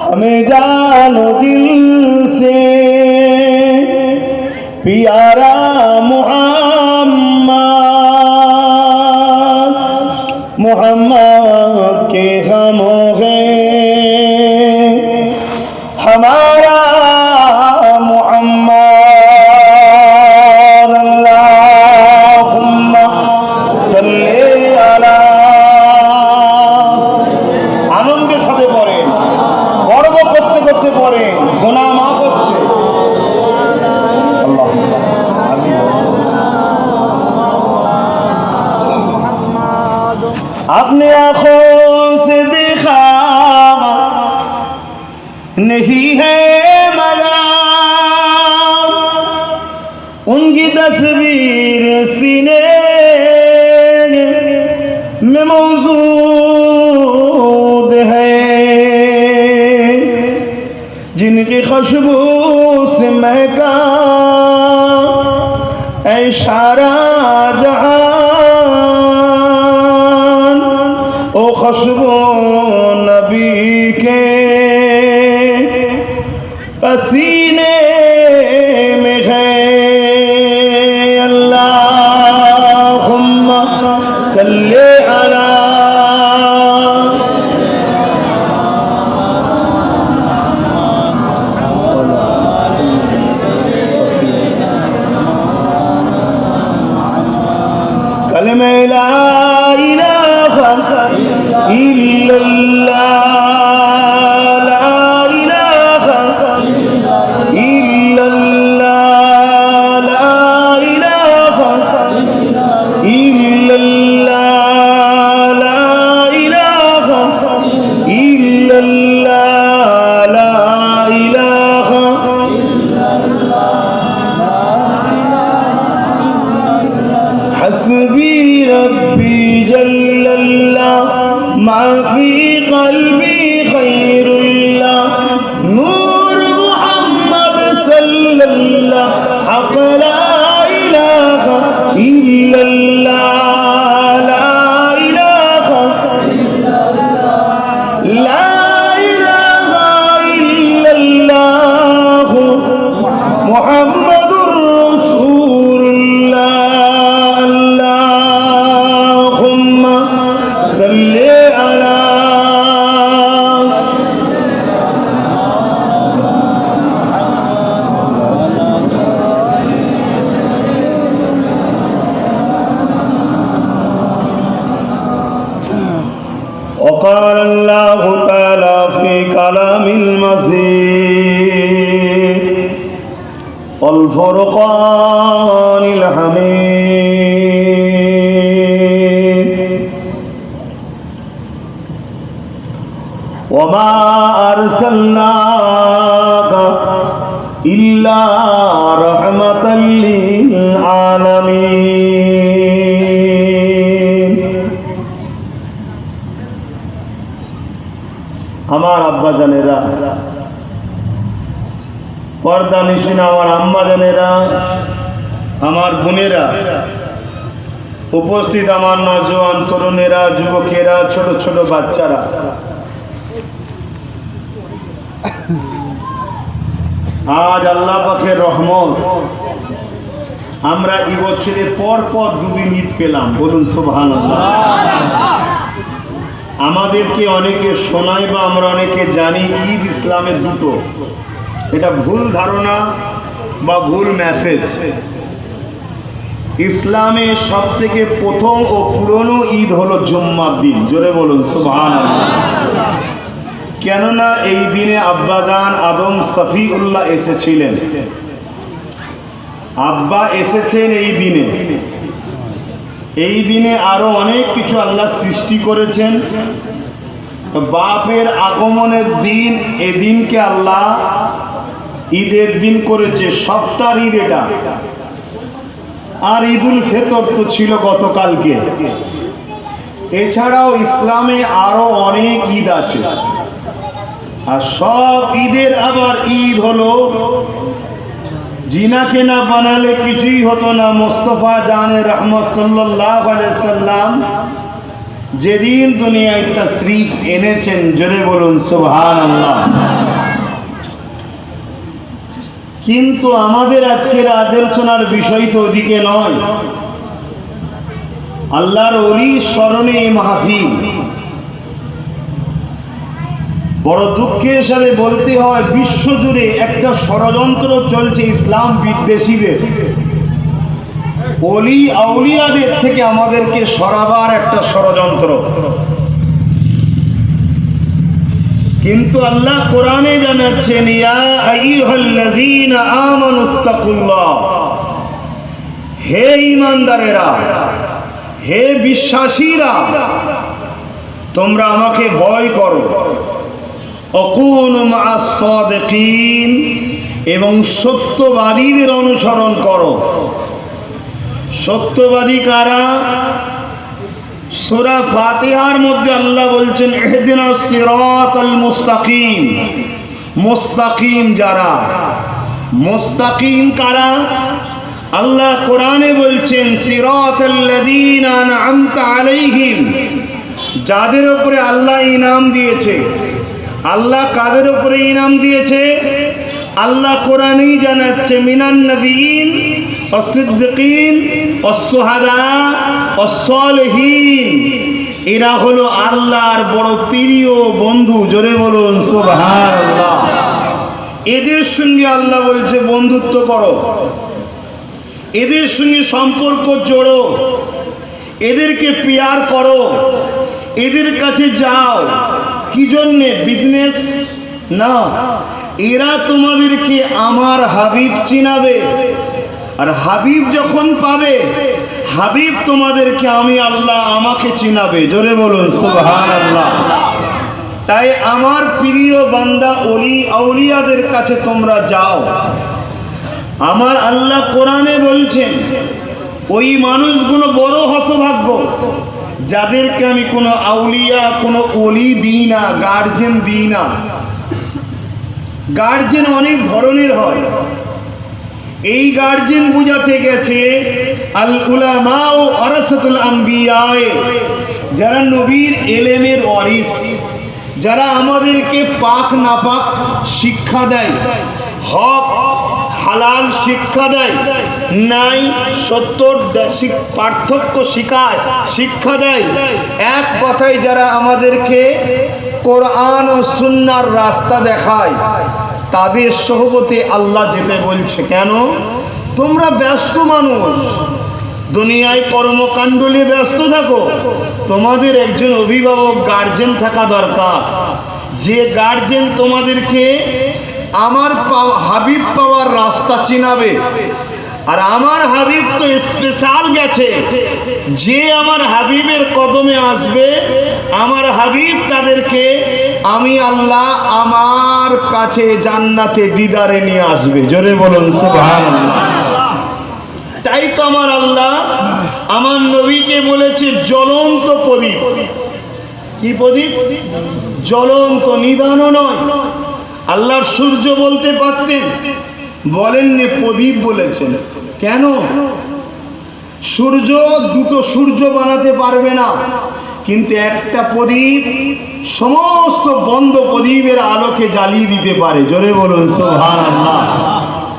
हमें जानो दिल से प्यारा मोहम्मद के हम हैं हमारा मोहम्मद अल्लाहुम्मा सल्ली अला आनंদের সাথে পড়েন গর্ব করতে করতে পড়েন গুনাহ মাফ হচ্ছে अपने आँखों से देखा नहीं है मगर उनकी तस्वीर सीने में मौजूद है जिनकी खुशबू से महका ऐ सारा जहां ओ खुशबू नबी के पसीने में है अल्लाहुम्मा सल्ली अला कलमे ला इलाहा इल्लल्लाह ला इलाहा इल्लल्लाह ला इलाहा इल्लल्लाह ला इलाहा इल्लल्लाह ला इलाहा हस्बी रब्बी जल्लल्लाह मा फी क़ल्बी खैरुल्लाह नूर मुहम्मद सल्लल्लाह हक़ ला इलाहा इल्लल्लाह ला इलाहा ला इलाहा इल्लल्लाह मुहम्मदुर रसूलुल्लाह अल्लाहुम्मा सल्ली وقال الله تعالى في كلام المجيد والفرقان الحميد وما أرسلناك إلا رحمة للعالمين আমার আব্বা জানেরা পর্দা নিশিনা আমার আম্মা জানেরা আমার বোনেরা উপস্থিত আমার নওজোয়ান তরুণেরা যুবকেরা ছোট ছোট বাচ্চারা আজ আল্লাহ পাকের রহমত আমরা এই বছরে পর পর দুদিন ঈদ পেলাম বলুন সুবহানাল্লাহ আমাদেরকে অনেকে শোনায় বা আমরা অনেকে জানি ঈদ ইসলামের দুটো এটা ভুল ধারণা বা ভুল মেসেজ ইসলামে সবথেকে প্রথম ও পুরনো ঈদ হলো জুম্মার দিন জোরে বলুন সুবহানাল্লাহ কেননা এই দিনে আব্বাজান আদম সফিউল্লাহ এসেছিলেন আব্বা এসেছেন এই দিনে আরো অনেক কিছু আল্লাহ সৃষ্টি করেছেন বাপের আগমনের দিন এই দিনকে আল্লাহ ঈদের দিন করেছে সপ্তাহ ঈদ এটা আর ঈদুল ফিতর তো ছিল গতকালকে এছাড়াও ইসলামে আরো অনেক ঈদ আছে আর সব ঈদের আবার ঈদ হলো জিনাকে না বানালে কিছুই হতো না। মুস্তাফা জানে রহমত সাল্লাল্লাহু আলাইহি সাল্লাম যেদিন দুনিয়ায় তাশরীফ এনেছেন, জোরে বলুন সুবহানাল্লাহ। কিন্তু আমাদের আজকের আলোচনার বিষয় তো ওদিকে নয়। আল্লাহর ওলি স্মরণে এই মাহফিল। বড় দুঃখের সাথে বলতে হয়, বিশ্বজুড়ে একটা ষড়যন্ত্র চলছে ইসলাম বিদ্বেষীদের, ওলি আউলিয়াদের থেকে আমাদেরকে সরাবার একটা ষড়যন্ত্র। কিন্তু আল্লাহ কোরআনে জানাচ্ছেন, ইয়া আইয়ুহাল্লাযীনা আমানুত্তাকুল্লাহ, হে ঈমানদারেরা, হে বিশ্বাসীরা, তোমরা আমাকে ভয় করো। ওয়াকুনু মা'আস সাদিকিন, এবং সত্যবাদীদের অনুসরণ করো। সত্যবাদী কারা? সূরা ফাতিহার মধ্যে আল্লাহ বলছেন, ইহদিনাস সিরাতাল মুস্তাকিম। মুস্তাকিম যারা, মুস্তাকিম কারা? আল্লাহ কোরআনে বলছেন, সিরাতাল্লাযীনা আন'আমতা আলাইহিম, যাদের উপরে আল্লাহ ইনাম দিয়েছে। আল্লাহ কাদের উপরে ইনাম দিয়েছে? আল্লাহ কোরআনেই জানাচ্ছে, মিনান নবিয়্যিন ওয়াস-সিদ্দিকিন ওয়াস-শুহাদা ওয়াস-সালিহিন। এরা হলো আল্লাহর বড় প্রিয় বন্ধু, জোরে বলুন সুবহানাল্লাহ। এদের সঙ্গে আল্লাহ বলছে বন্ধুত্ব করো, এদের সঙ্গে সম্পর্ক জোড়ো, এদেরকে পেয়ার করো, এদের কাছে যাও। কি জন্যে? বিজনেস না, এরা তোমাদেরকে আমার হাবিব চিনাবে, আর হাবিব যখন পাবে, হাবিব তোমাদেরকে আমি আল্লাহ আমাকে চিনাবে, জোরে বলুন সুবহানাল্লাহ। তাই আমার প্রিয় বান্দা ওলি আউলিয়াদের কাছে তোমরা যাও। আমার আল্লাহ কোরআনে বলছেন, ওই মানুষগুলো বড় হতভাগ্য যাদেরকে আমি কোনো আউলিয়া, কোনো ওলি দিই না, গার্জেন দিই না। গার্জেন অনেক ধরনের হয়। এই গার্জেন বুঝাতে গেছে আল উলামা ও ওয়ারাসাতুল আম্বিয়া, যারা নবীর এলেমের ওয়ারিস, যারা আমাদেরকে পাক নাপাক শিক্ষা দেয়, হক হালাল শিক্ষা দেয়, নাই সত্যর পার্থক্য শিখায়, শিক্ষা দেয়। এক কথায় যারা আমাদেরকে কোরআন ও সুন্নাহর রাস্তা দেখায়, তাদের সোহবতে আল্লাহ যেতে বলছে। কেন? তোমরা ব্যস্ত মানুষ, দুনিয়ায় কর্মকাণ্ড নিয়ে ব্যস্ত থাকো, তোমাদের একজন অভিভাবক গার্জেন থাকা দরকার, যে গার্জেন তোমাদেরকে আমার হাবিব পাওয়ার রাস্তা চিনাবে। আর আমার হাবিব তো স্পেশাল গেছে, যে আমার হাবিবের কদমে আসবে, আমার হাবিব তাদেরকে আমি আল্লাহ আমার কাছে জান্নাতে দিদারে নিয়ে আসবে, জোরে বলুন সুবহানাল্লাহ। তাই তো আমার আল্লাহ আমার নবীকে বলেছে জ্বলন্ত প্রদীপ। কি প্রদীপ? জ্বলন্ত, নিবানো নয়। আল্লাহর সূর্য বলতে পারতেন, বলেননি, প্রদীপ বলেছেন। কেন? সূর্য দুটো সূর্য বানাতে পারবে না, কিন্তু একটা প্রদীপ সমস্ত বন্ধ প্রদীপের আলোকে জ্বালিয়ে দিতে পারে, জোরে বলুন সুবহানাল্লাহ।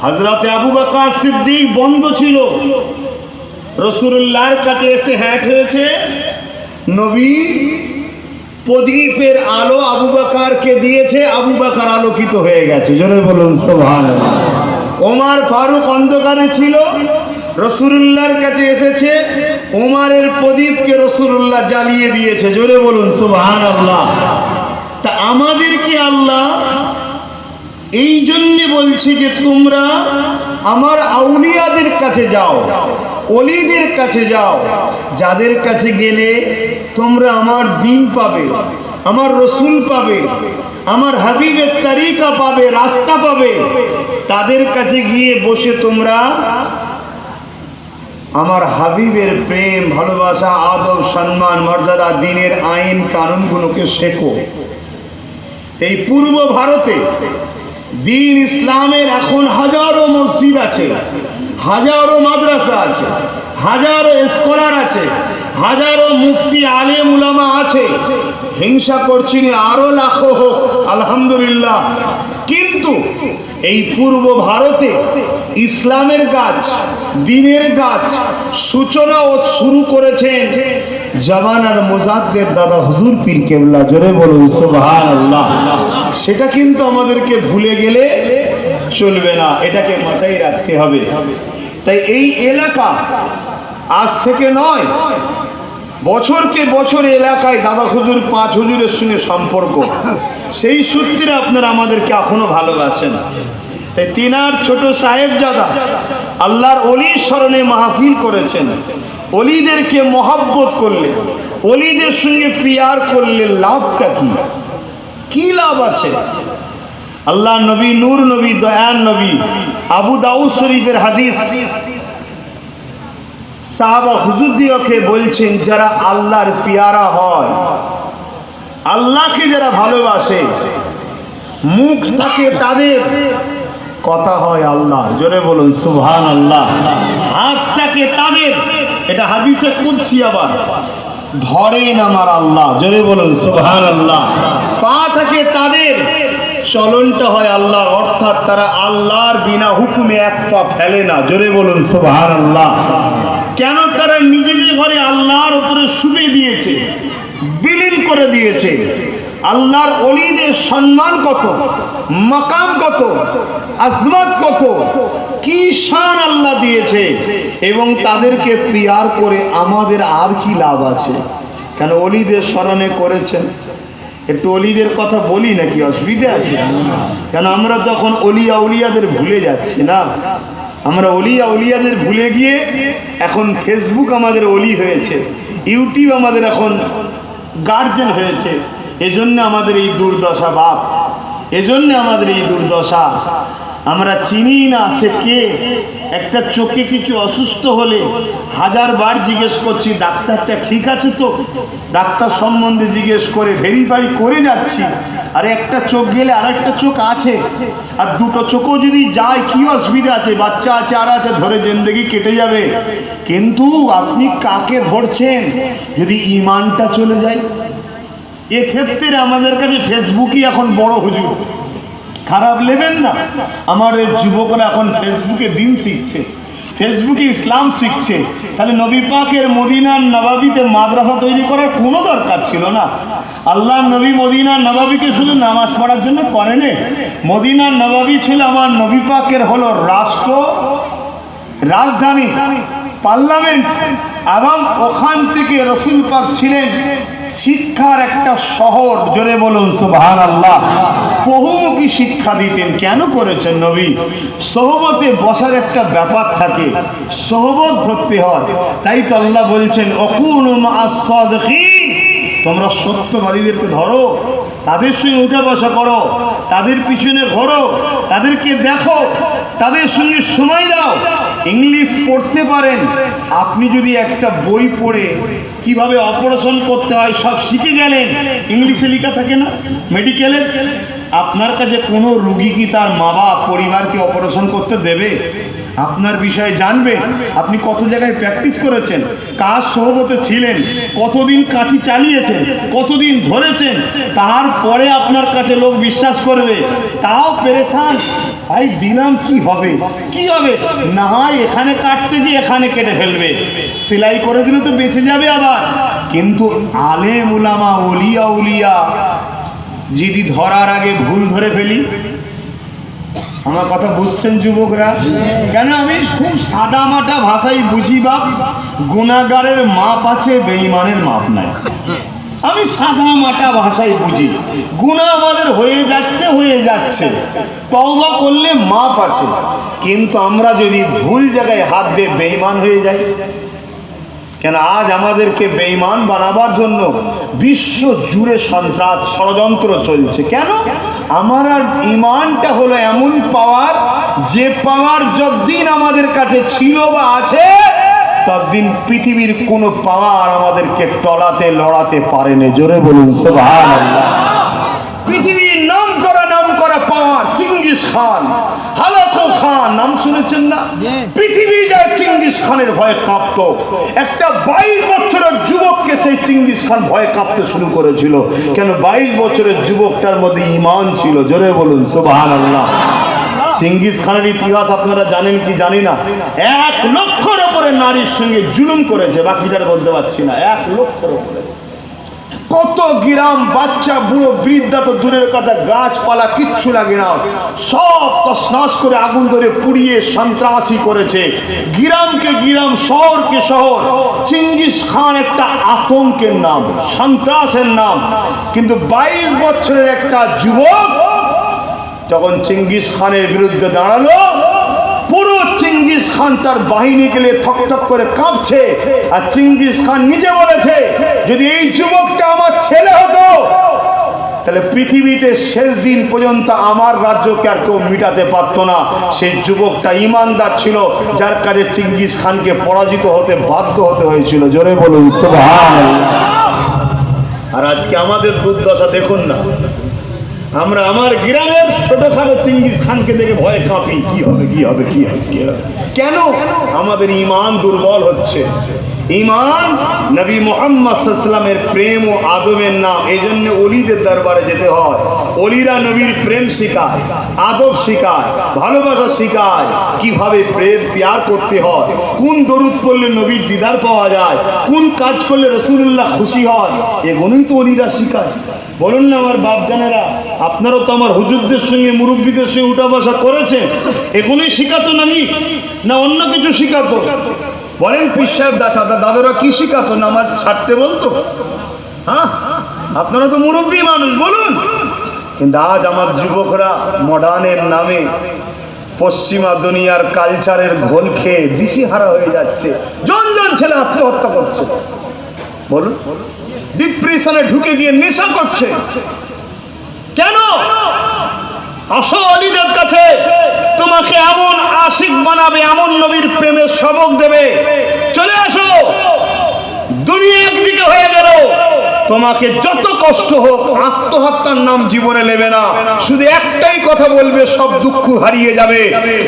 হযরত আবু বকর সিদ্দিক বন্ধ ছিল, রাসূলুল্লাহর কাছে এসে হ্যাট হয়েছে, নবী প্রদীপের আলো আবু বকরকে দিয়েছে, আবু বকর আলোকিত হয়ে গেছে, জোরে বলুন সুবহানাল্লাহ। ওমর ফারুক অন্ধকারে ছিল, রাসূলুল্লাহর কাছে এসেছে, ওমরের প্রদীপকে রাসূলুল্লাহ জ্বালিয়ে দিয়েছে, জোরে বলুন সুবহানাল্লাহ। তা আমাদেরকে আল্লাহ এই জন্যে বলছে যে তোমরা আমার আউলিয়াদের কাছে যাও, ওলিদের কাছে যাও, যাদের কাছে গেলে তোমরা আমার দ্বীন পাবে, আমার রসুল পাবে, আমার হাবিবের তরিকা পাবে, রাস্তা পাবে। তাদের কাছে গিয়ে বসে তোমরা আমার হাবিবের প্রেম, ভালোবাসা, আদব, সম্মান, মর্যাদা, দ্বীনের আইন কানুনগুলোকে শেখো। এই পূর্ব ভারতে দ্বীন ইসলামের এখন হাজারো মসজিদ আছে, হাজারো মাদ্রাসা আছে, হাজারো স্কলার আছে, হাজারো মুফতি আলেম উলামা আছে, হিংসা করছি না, আরো লাখো হোক আলহামদুলিল্লাহ। কিন্তু এই পূর্ব ভারতে ইসলামের গাছ, দ্বীনের গাছ সূচনা ও শুরু করেছেন জামানার মুজাদ্দেদ দাদা হুজুর পীর কেবলা, জোরে বলুন সুবহানাল্লাহ। সেটা কিন্তু আমাদেরকে ভুলে গেলে চলবে না, এটাকে মাথায় রাখতে হবে। তাই এই এলাকা আজ থেকে নয়, বছরকে বছর এলাকায় দাদা হুজুর, পাঁচ হুজুরের সঙ্গে সম্পর্ক, সেই সূত্রে আপনারা আমাদেরকে এখনো ভালোবাসেন। তাই তিনার ছোট সাহেবজাদা আল্লাহর অলির স্মরণে মাহফিল করেছেন। অলিদেরকে মহাব্বত করলে, অলিদের সঙ্গে পিয়ার করলে লাভটা কি? কি লাভ আছে? আল্লাহ নবী, নূর নবী, দয়ান নবী, আবু দাউদ শরীফের হাদিস, সাহাবা হুজুরদিওকে বলছেন, যারা আল্লাহর পিয়ারা হয়, আল্লাহকে যারা ভালোবাসে, মুখ থাকে তাদের, কথা হয় আল্লাহ, জোরে বলুন সুবহানাল্লাহ। হাত থাকে তাদের, এটা হাদিসে কুদসি, আবার ধরেন আমার আল্লাহ, জোরে বলুন সুবহানাল্লাহ। পা থাকে তাদের, চলনটা হয় আল্লাহ, অর্থাৎ তারা আল্লাহর বিনা হুকুমে এক পা ফেলে না, জোরে বলুন সুবহানাল্লাহ। কেন? তারা নিজেদের ঘরে আল্লাহর উপরে শুবে দিয়েছে, বিলীন করে দিয়েছে। আল্লাহর ওলিদের সম্মান কত, মাকাম কত, আজমত কত, কি শান আল্লাহ দিয়েছে, এবং তাদেরকে পিয়ার করে আমাদের আর কি লাভ আছে? কেন? ওলিদের স্মরণে করেছেন। একটু অলিদের কথা বলি নাকি, অসুবিধা আছে? কেন আমরা তখন অলিয়া উলিয়াদের ভুলে যাচ্ছি না। আমরা অলিয়া উলিয়াদের ভুলে গিয়ে এখন ফেসবুক আমাদের অলি হয়েছে, ইউটিউব আমাদের এখন গার্জেন হয়েছে। এজন্য আমাদের এই দুর্দশা বাপ, এজন্য আমাদের এই দুর্দশা। আমরা চিনি না সে কে। একটা চোখে কিছু অসুস্থ হলে হাজারবার জিজ্ঞেস করছি, ডাক্তারটা ঠিক আছে তো? ডাক্তার সম্বন্ধে জিজ্ঞেস করে ভেরিফাই করে যাচ্ছি। আর একটা চোখ গেলে আরেকটা চোখ আছে, আর দুটো চোখও যদি যায় কি অসুবিধা আছে? বাচ্চা আছে আর আছে, ধরে জিন্দেগি কেটে যাবে। কিন্তু আপনি কাকে ধরছেন? যদি ইমানটা চলে যায়। এক্ষেত্রে আমাদের কাছে ফেসবুকই এখন বড় হুজুর। খারাপ নেবেন না, আমাদের যুবকরা এখন ফেসবুকে দিন শিখছে, ফেসবুকে ইসলাম শিখছে। তাহলে নবী পাকের মদিনার নবাবিতে মাদ্রাসা তৈরি করার কোনো দরকার ছিল না। আল্লাহ নবী মদিনার নবাবিকে শুধু নামাজ পড়ার জন্য করেনি। মদিনার নবাবি ছিল আমার নবী পাকের হলো রাষ্ট্র, রাজধানী, পার্লামেন্ট, এবং ওখান থেকে রসুল পাক ছিলেন শিক্ষার একটা শহর, জোরে বলুন সুবহানাল্লাহ। বহুমুখী শিক্ষা দিতেন। কেন করেছেন নবী? সোহবতে বসার একটা ব্যাপার থাকে, সোহবত ধরতে হয়। তাই তো আল্লাহ বলছেন, অকুনু মা'আস সাদিকিন, তোমরা সত্যবাদীদেরকে ধরো, তাদের সঙ্গে উঠা বসা করো, তাদের পিছনে ঘোরো, তাদেরকে দেখো, তাদের সঙ্গে সময় দাও। ইংলিশ পড়তে পারেন, আপনি যদি একটা বই পড়ে কিভাবে অপারেশন করতে হয় সব শিখে গেলেন, ইংলিশে লেখা থাকে না মেডিকেলের, আপনার কাছে কোনো রুগী কি তার মা বাপ পরিবারকে অপারেশন করতে দেবে? আপনার বিষয়ে জানবে। আপনি কত জায়গায় প্র্যাকটিস করেছেন, কার সোহবতে ছিলেন, কতদিন কাঁচি চালিয়েছেন, কতদিন ধরেছেন, তারপরে আপনার কাছে লোক বিশ্বাস করবে। তাও পেরেশান, ভাই দিলাম কি হবে, কি হবে? না হয় এখানে কাটতে গিয়ে এখানে কেটে ফেলবে, সেলাই করে দিলে তো বেঁচে যাবে আবার। কিন্তু আলেম উলামা, ওলিয়া উলিয়া যদি ধরার আগে ভুল ধরে ফেলি, আমার কথা বুঝছেন যুবকরা? কেন আমি খুব সাদা মাটা ভাষায় বুঝি বাপ, গুনাহগারের মাপ আছে, বেঈমানের মাপ নাই। আমি সাদা মাটা ভাষায় বুঝি, গুনাহ আমাদের হয়ে যাচ্ছে, তওবা করলে মাপ আছে। কিন্তু আমরা যদি ভুল জায়গায় হাত দিয়ে বেঈমান হয়ে যাই, কেন আজ আমাদেরকে বেঈমান বানাবার জন্য বিশ্ব জুড়ে সন্ত্রাস ষড়যন্ত্র চলছে। কেন? আমার আর ইমানটা হলো এমন পাওয়ার, যে পাওয়ার যতদিন আমাদের কাছে ছিল বা আছে, ততদিন পৃথিবীর কোনো পাওয়ার আমাদেরকে টলাতে লড়াতে পারেনি। জোরে বলুন সুবহানাল্লাহ। পৃথিবীর নাম করা পাওয়ার, চিঙ্গিস খান, হালাকু খান নাম শুনেছেন না? পৃথিবী যায় চিঙ্গিস খানের ভয়ে কাঁপতো। একটা 22 বছরের যুবককে সেই চিঙ্গিস খান ভয়ে কাঁপতে শুরু করেছিল। কেন? 22 বছরের যুবকটার মধ্যে ঈমান ছিল। জোরে বলুন সুবহানাল্লাহ। চিঙ্গিস খানের ইতিহাস আপনারা জানেন কি জানি না। 1 লক্ষের উপরে নারীর সঙ্গে জুলুম করেছে, বাকিটার বলতে পারছি না। 1 লক্ষের উপরে। কত গ্রাম বাচ্চা বুড়ো বৃদ্ধা তো দূরের কথা, গাছপালা কিচ্ছু লাগে না, সব তছনছ করে আগুন ধরে পুড়িয়ে সন্ত্রাসী করেছে। গ্রামকে গ্রাম, শহরকে শহর। চিঙ্গিস খান একটা আতঙ্কের নাম, সন্ত্রাসের নাম। কিন্তু 22 বছরের একটা যুবক যখন চিঙ্গিস খানের বিরুদ্ধে দাঁড়ালো, পুরো চিঙ্গিস খান তার বাহিনী গেলে ঠকঠক করে কাঁপছে। আর চিঙ্গিস খান নিজে বলেছে, যদি এই যুবকটা আমার ছেলে হতো তাহলে পৃথিবীতে শেষ দিন পর্যন্ত আমার রাজ্যকে আর কেউ মিটাতে পারতো না। সেই যুবকটা ইমানদার ছিল, যার কাছে চিঙ্গিস খানকে পরাজিত হতে বাধ্য হতে হয়েছিল। জোরে বলুন সুবহানাল্লাহ। আর আজকে আমাদের দুর্দশা দেখুন না। আমরা আমার গ্রামের ছোটখাটো চিঙ্গিস খানকে দেখে ভয়ে কাঁপি, কি হবে কি হবে কি হবে কি হবে। কেন? আমাদের ঈমান দুর্বল হচ্ছে। ঈমান নবী মুহাম্মদ সাল্লাল্লাহু আলাইহি ওয়াসাল্লামের প্রেম ও আদবের নাম। এই জন্য ওলিদের দরবারে যেতে হয়। ওলিরা নবীর প্রেম শেখায়, আদব শেখায়, ভালোবাসা শেখায়, কিভাবে প্রেম প্যার করতে হয়, কোন দরুদ পড়লে নবীর দিদার পাওয়া যায়, কোন কাজ করলে রাসূলুল্লাহ খুশি হয়, এগুলোই তো ওলিরা শেখায়। বলুন না আমার বাপ জানেরা, আপনারাও তো আমার হুজুরদের সঙ্গে মুরব্বীদের সঙ্গে উঠা বসা করেছেন। এগুলোই শিখাতো নাকি না অন্য কিছু শিখাতো? বলেন পীর সাহেব দাদারা কি শিখাতো? নামাজ ছাড়তে বলতো? হ্যাঁ, আপনারা তো মুরব্বী মানুষ, বলুন। কিন্তু আজ আমার যুবকরা মডার্নের নামে পশ্চিমা দুনিয়ার কালচারের ঘোল খেয়ে দিশেহারা হয়ে যাচ্ছে। জন জন ছেলে আত্মহত্যা করছে। বলুন, ডিপ্রেশনে ঢুকে গিয়ে নেশা করছে। কেন? আসো অলিদের কাছে, তোমাকে এমন আশিক বানাবে, এমন নবীর প্রেমের সবক দেবে। চলে আসো। দুনিয়া একদিকে হয়ে গেল, তোমাকে যত কষ্ট হোক আত্মহত্যার নাম জীবনে নেবে না। শুধু একটাই কথা বলবে, সব দুঃখ হারিয়ে যাবে,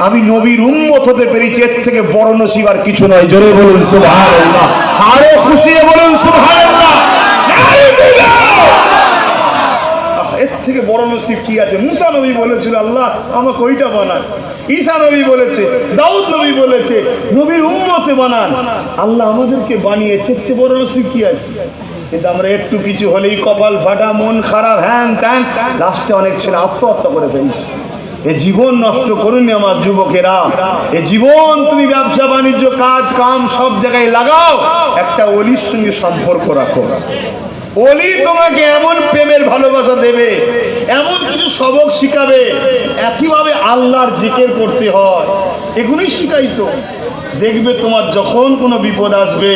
আমি নবীর উম্মত হতে পেরেছি। এর থেকে বড় নসিব আর কিছু নয়। জোরে বলুন সুবহানাল্লাহ। আরো খুশি বলুন সুবহানাল্লাহ। এর থেকে বড় নসিব কি আছে? মুসা নবী বলেছিল, আল্লাহ আমাকে ওইটা বানান। ঈসা নবী বলেছে, দাউদ নবী বলেছে, নবীর উম্মতে বানান। আল্লাহ আমাদেরকে বানিয়েছে, এর চেয়ে বড় নসিব কি আছে? কিন্তু আমরা একটু কিছু হলেই কপাল ফাটা, মন খারাপ, হ্যান ত্যান, লাস্টে অনেক ছেলে আত্মহত্যা করে ফেলছে। এ জীবন নষ্ট করুন আমার যুবকেরা। এ জীবন তুমি ব্যবসা বাণিজ্য, কাজ কাম সব জায়গায় লাগাও, একটা ওলির সঙ্গে সম্পর্ক রাখো। ওলি তোমাকে এমন প্রেমের ভালোবাসা দেবে, এমন কিছু সবক শিখাবে, একইভাবে আল্লাহর জিকির করতে হয়, এগুলোই শিখাইতো। দেখবে তোমার যখন কোনো বিপদ আসবে,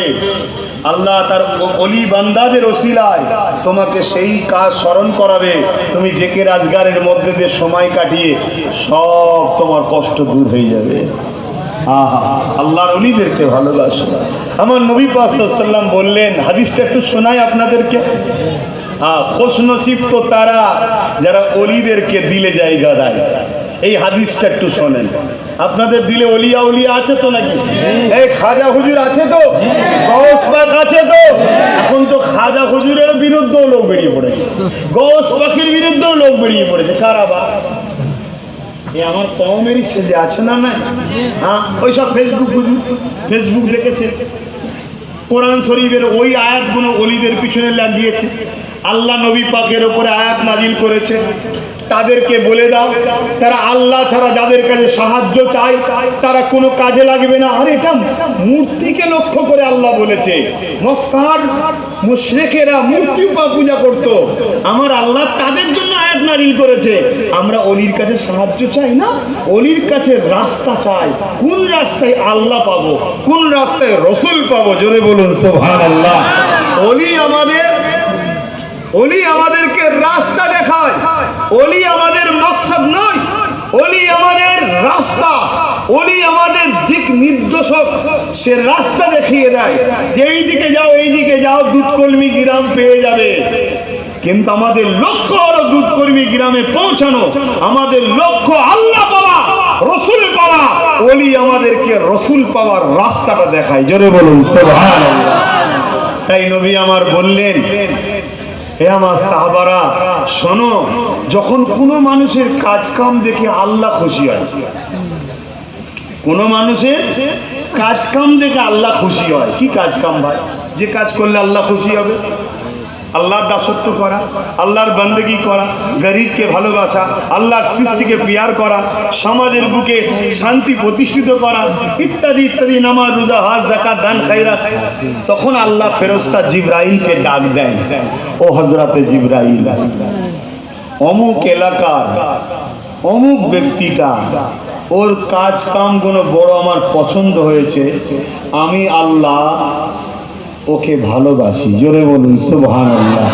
আল্লাহ তার ওলি বান্দাদের ওসিলায় তোমাকে সেই কাজ স্মরণ করাবে। তুমি জিকির আজগারের মধ্যে দিয়ে সময় কাটিয়ে সব তোমার কষ্ট দূর হয়ে যাবে। আহা, আল্লাহর ওলিদেরকে ভালোবাসো। আমার নবী পাক সাল্লাল্লাহু আলাইহি ওয়াসাল্লাম বললেন, হাদিসটা একটু শোনাই আপনাদেরকে। খুশ নসিব তো তারা যারা ওলিদেরকে দিলে জায়গা দেয়। এই হাদিসটা একটু শোনেন। আপনাদের দিলে ওলিয়া উলিয়া আছে তো নাকি? এই খাজা হুজুর আছে তো, গৌস পাক আছে তো। এখন তো খাজা হুজুরের বিরুদ্ধেও লোক বেরিয়ে পড়েছে, গৌস পাকের বিরুদ্ধেও লোক বেরিয়ে পড়েছে। কারাবা আমার কওমেরই সেজে আছে না? না, হ্যাঁ, ওইসব ফেসবুক দেখেছে, কোরআন শরীফের ওই আয়াতগুলো ওলিদের পিছনে লাগিয়েছে। আল্লাহ নবী পাকের উপরে আয়াত নাজিল করেছে, তাদেরকে বলে দাও তারা আল্লাহ ছাড়া যাদের কাছে সাহায্য চায় তারা কোনো কাজে লাগবে না। আর এটা মূর্তিকে লক্ষ্য করে আল্লাহ বলেছে। মক্কার মুশরিকেরা মূর্তি পূজা করত, আমার আল্লাহ তাদের জন্য আয়াত নাজিল করেছে। আমরা অলির কাছে সাহায্য চাই না, অলির কাছে রাস্তা চাই। কোন রাস্তায় আল্লাহ পাবো, কোন রাস্তায় রসুল পাবো? জোরে বলুন সুবহানাল্লাহ। ওলি আমাদেরকে রাস্তা দেখায়, ওলি আমাদের মাকসাদ নয়, ওলি আমাদের রাস্তা, ওলি আমাদের দিক নির্দেশক। সে রাস্তা দেখিয়ে দেয় যে এই দিকে যাও, এই দিকে যাও, দুধকর্মী গ্রাম পেয়ে যাবে। কিন্তু আমাদের লক্ষ্য হলো দুধকর্মী গ্রামে পৌঁছানো, আমাদের লক্ষ্য আল্লাহ পাওয়া। রসুল পাওয়া, ওলি আমাদেরকে রসুল পাওয়ার রাস্তাটা দেখায়। জোরে বলুন সুবহানাল্লাহ। তাই নবী আমার বললেন, হে আমার সাহাবারা শোনো, যখন কোনো মানুষের কাজ কাম দেখে আল্লাহ খুশি হয়, কোন মানুষের কাজ কাম দেখে আল্লাহ খুশি হয়। কি কাজ কাম ভাই? যে কাজ করলে আল্লাহ খুশি হবে, আল্লাহর দাসত্ব করা, আল্লাহর বান্দেগি করা, গরিবকে ভালোবাসা, আল্লাহর সৃষ্টিকে প্রিয়ার করা, সমাজের বুকে শান্তি প্রতিষ্ঠিত করা, ইত্যাদি ইত্যাদি, নামাজ রোজা হজ যাকাত দান খায়রাত। তখন আল্লাহ ফেরেশতা জিবরাইলকে ডাক দেয়, ও হযরতে জিবরাইল, অমুক এলাকার অমুক ব্যক্তিটা, ওর কাজ কামগুলো বড় আমার পছন্দ হয়েছে, আমি আল্লাহ ওকে ভালোবাসি। জোরে বলুন সুবহানাল্লাহ।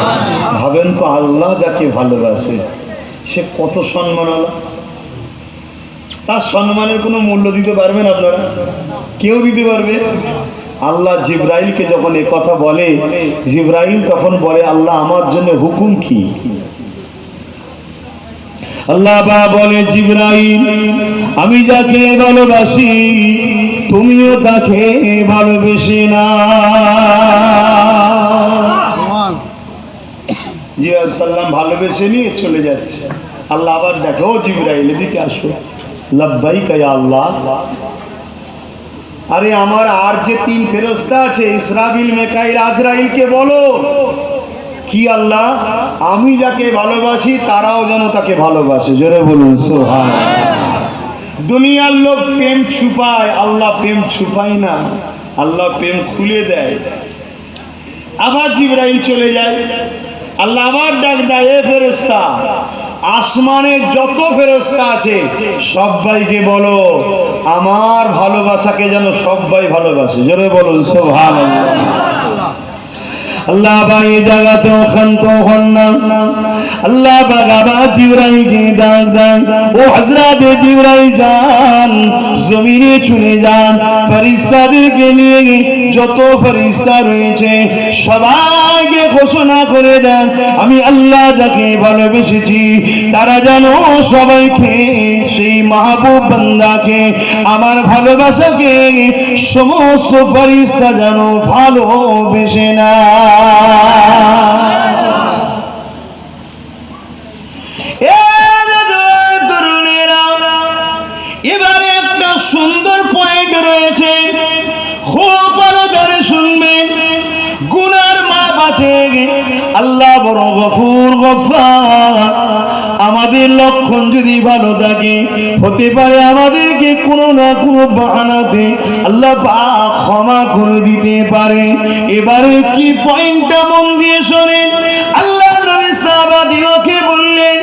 ভাবেন তো, আল্লাহ যাকে ভালোবাসে সে কত সম্মান আল্লাহ। তার সম্মানের কোনো মূল্য দিতে পারবেন আপনারা? কেউ দিতে পারবে? আল্লাহ জিবরাইলকে যখন এ কথা বলে, জিবরাইল তখন বলে, আল্লাহ আমার জন্য হুকুম কি? আল্লাহ বলে, জিবরাইল আমি যাকে ভালোবাসি তুমিও তাকে ভালোবেসে না। জিবরাইল সাল্লাম ভালোবেসে নিয়ে চলে যাচ্ছে। আল্লাহ আবার দেখো, ও জিবরাইল এদিকে আসো। লাব্বাইকা ইয়া আল্লাহ। আরে আমার আর যে 3 ফেরেশতা আছে, ইসরাফিল মিকাইল আজরাইলকে বলো, কি আল্লাহ, আমি যাকে ভালোবাসি তারাও যেন তাকে ভালোবাসে। জোরে বলুন সুবহানাল্লাহ। দুনিয়ার লোক প্রেম ছুপায়, আল্লাহ প্রেম ছুপায় না, আল্লাহ প্রেম খুলে দেয়। আবার জিবরাইল চলে যায়। আল্লাহ আবার ডাক দেয়, এ ফেরেশতা, আসমানের যত ফেরেশতা আছে সবাইকে বলো আমার ভালোবাসাকে যেন সবাই ভালোবাসে। জোরে বলুন সুবহানাল্লাহ। আল্লাহ ভাই জায়গাতেও শান্ত হন না। আল্লাহ বাবা জিবরাইলকে ডাক দেন, ও হযরত জিবরাইল যান, জমিনে চলে যান, ফেরেশতাদেরকে নিয়ে যত ফেরেশতা রয়েছে সবাইকে ঘোষণা করে দেন, আমি আল্লাহ যাকে ভালোবেসেছি তারা যেন সবাইকে, সেই মাহবুব বান্দাকে, আমার ভালোবাসাকে সমস্ত ফেরেশতা যেন ভালোবেসে না। এবারে একটা সুন্দর পয়েন্ট রয়েছে, খুব ভালো করে শুনবেন। গুনার মাপ আছে, আল্লাহ বড় গফুর গফফার। আমাদের লক্ষণ যদি ভালো থাকে, হতে পারে আমাদেরকে কোনো না কোনো বাহানাতে আল্লাহ পাক ক্ষমা করে দিতে পারে। এবারে কি পয়েন্টটা মন দিয়ে শোনেন। আল্লাহ নবী সাহাবাদিওকে বললেন,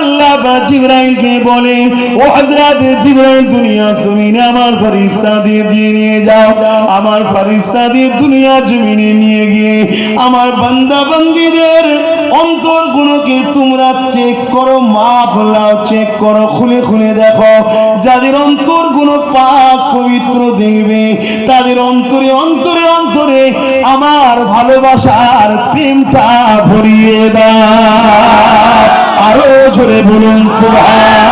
আল্লাহ জিবরাইলকে বলে, ও হযরত জিবরাইল দুনিয়া জমিনে আমার ফেরেশতাদের দিয়ে নিয়ে যাও, আমার ফেরেশতাদের দুনিয়া জমিনে নিয়ে গিয়ে আমার বান্দা বান্দীদের অন্তরগুলোকে তোমরা চেক করো, মাপ লাও, চেক করো, খুলে খুলে দেখো। যাদের অন্তরগুলো পাক পবিত্র দেখবে, তাদের অন্তরে অন্তরে অন্তরে আমার ভালোবাসার প্রেমটা ভরিয়ে দাও। আরো জোরে বলুন সুবহানাল্লাহ।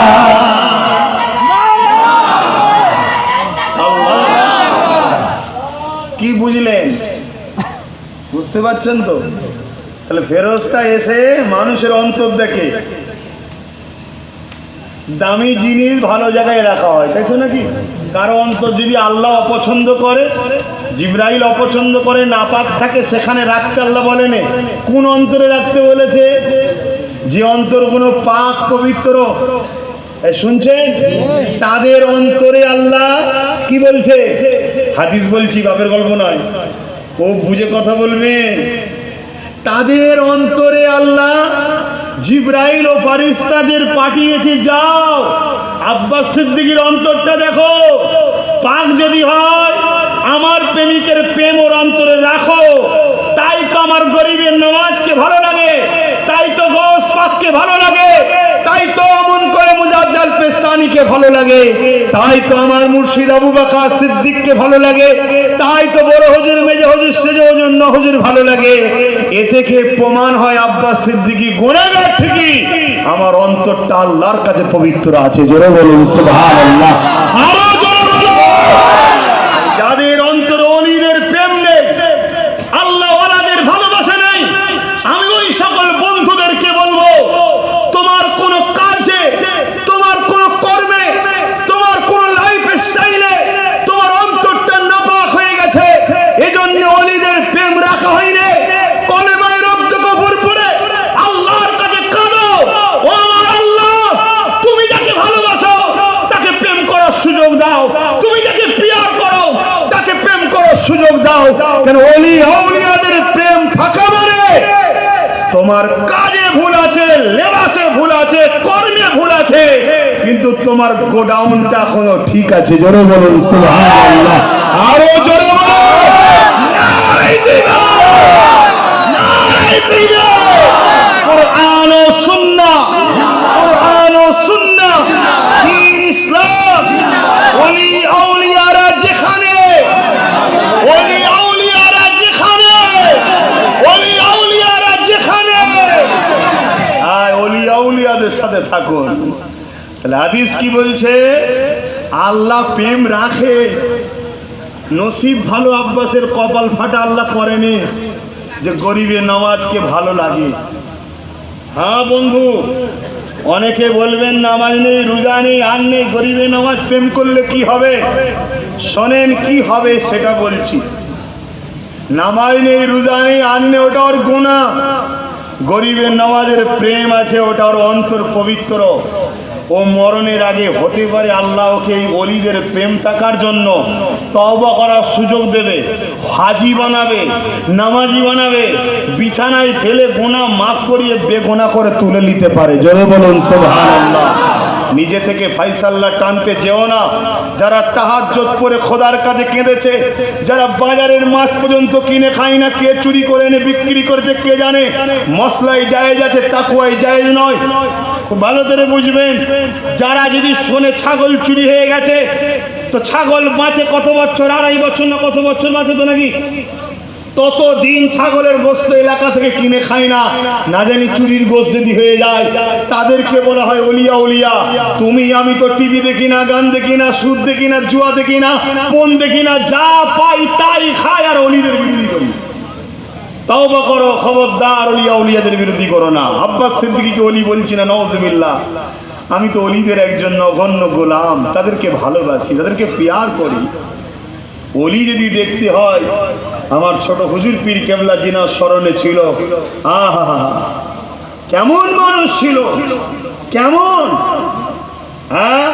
কি বুঝলেন? বুঝতে পারছেন তো? তাহলে ফেরেশতা এসে মানুষের অন্তর দেখে। দামি জিনিস ভালো জায়গায় রাখা হয়, তাই তো নাকি? কারো অন্তর যদি আল্লাহ অপছন্দ করে, জিবরাইল অপছন্দ করে, নাপাক থাকে, সেখানে রাখতে আল্লাহ বলেন। কোন অন্তরে রাখতে বলেছে? যে অন্তরগুলো পাক পবিত্র, শুনছেন, তাদের অন্তরে আল্লাহ কি বলছে? হাদিস বলছি, বাপের গল্প নয়, ও বুঝে কথা বলবেন। তাদের অন্তরে আল্লাহ জিবরাইল ও ফেরেশতাদের পাঠিয়েছে, যাও আব্বাস সিদ্দিকীর অন্তরটা দেখো, পাক যদি হয় আমার প্রেমিকের প্রেম ওর অন্তরে রাখো। তাই তো আমার গরিবের নামাজকে ভালো লাগে, তাই তো গৌস পাককে ভালো লাগে, তাই তো অমন করে মুজাদ্দাল পেশা রুজানিকে ভালো লাগে, তাই তো আমার মুর্শিদ আবু বকর সিদ্দিককে ভালো লাগে, তাই তো বড় হুজুর, মেজে হুজুর, সেজে হুজুর, ন হুজুর ভালো লাগে। এ থেকে প্রমাণ হয় আব্বাস সিদ্দিকী গুনাহগার ঠিকই, আমার অন্তরটা আল্লাহর কাছে পবিত্র আছে। জোরে বলুন সুবহানাল্লাহ। আরো জোরে বলুন। যাদের অন্তর ওলিদের প্রেম নেই, আল্লাহ ওয়ালাদের ভালোবাসা নেই, আমি ওই সকল বন্ধুদেরকে বলবো, তোমার কোন কাজে, তোমার কোন কর্মে, তোমার কোন লাইফ স্টাইলে তোমার অন্তরটা নাপাক হয়ে গেছে, এজন্য ওলিদের প্রেম রাখা হয়নি। কলেমায়ে রব্দ কবুল পড়ে আল্লাহর কাছে কাঁদো, ও আমার আল্লাহ, তুমি যাকে ভালোবাসো তাকে প্রেম করার সুযোগ দাও, তুমি যাকে প্রিয় করো তাকে প্রেম করার সুযোগ দাও। কেন ওলি আউলিয়াদের প্রেম থাকা মানে তোমার কাজে ভুল আছে, লেবাসে ভুল আছে, কর্মে ভুল আছে, কিন্তু তোমার গোডাউনটা এখনো ঠিক আছে। জোরে বলুন সুবহানাল্লাহ। আরো জোরে বলুন নারে দিলাম, নারে দিলাম। কুরআন ও সুন্নাহ, কুরআন ও সুন্নাহ, দ্বীন ইসলাম। ওলি আউলিয়ারা যেখানে, ওলি আউলিয়ারা যেখানে, ওলি আউলিয়ারা যেখানে, আর ওলি আউলিয়াদের সাথে থাকুন। তাহলে হাদিস কি বলছে? আল্লাহ প্রেম রাখে। নসিব ভালো আব্বাসের, কপাল ফাটা আল্লাহ করেনি যে গরিবের নামাজকে ভালো লাগে। হ্যাঁ বন্ধু, অনেকে বলবেন নামাজ নেই, রোজা নেই, আর নেই, গরিবের নামাজ প্রেম করলে কি হবে? শোনেন কি হবে সেটা বলছি। নামাজ নেই, রোজা নেই, আর নেই, ওটা ওর গুনাহ। গরিবের নামাজের প্রেম আছে, ওটা ওর অন্তর পবিত্র। ও মরণের আগে হতে পারে আল্লাহ ওকে এই ওলিদের প্রেম থাকার জন্য তওবা করার সুযোগ দেবে, হাজি বানাবে, নামাজি বানাবে, বিছানায় ফেলে গুনাহ মাফ করিয়ে বেগুনাহ করে তুলে নিতে পারে। জোরে বলুন সুবহানাল্লাহ। নিজে থেকে ফাইসাল্লাহ টানতে যেও না। যারা তাহাজ্জুদ পড়ে খোদার কাছে কেঁদেছে, যারা বাজারের মাছ পর্যন্ত কিনে খায় না, কে চুরি করে এনে বিক্রি করেছে কে জানে, মশলাই জায়েজ আছে, তাকওয়াই জায়েজ নয়। খুব ভালো করে বুঝবেন, যারা যদি শোনে ছাগল চুরি হয়ে গেছে, তো ছাগল বাঁচে কত বছর? 2.5 বছর না কত বছর বাঁচে তো নাকি? ততদিন ছাগলের গোশত এলাকা থেকে কিনে খায় না, না জানি চুরির গোশত যদি হয়ে যায়। তাদেরকে বলা হয় ওলিয়া। ওলিয়া তুমি আমি তো টিভি দেখি না, গান দেখি না, সুদ দেখি না, জুয়া দেখি না, পণ দেখি না, যা পাই তাই খাই আর ওলিদের বিরোধী করি। তওবা করো, খবরদার ওলিয়া ওলিয়াদের বিরোধী করো না। আব্বাস সিদ্দিকীকে ওলি বলছি না, নাউজুবিল্লাহ। আমি তো ওলিদের একজন নগণ্য গোলাম, তাদেরকে ভালোবাসি, তাদেরকে পিয়ার করি। ওলি যদি দেখতে হয়, আমার ছোট হুজুর পীর কেবলা জিনার স্মরণে ছিল। আহা, কেমন মানুষ ছিল, কেমন! হ্যাঁ,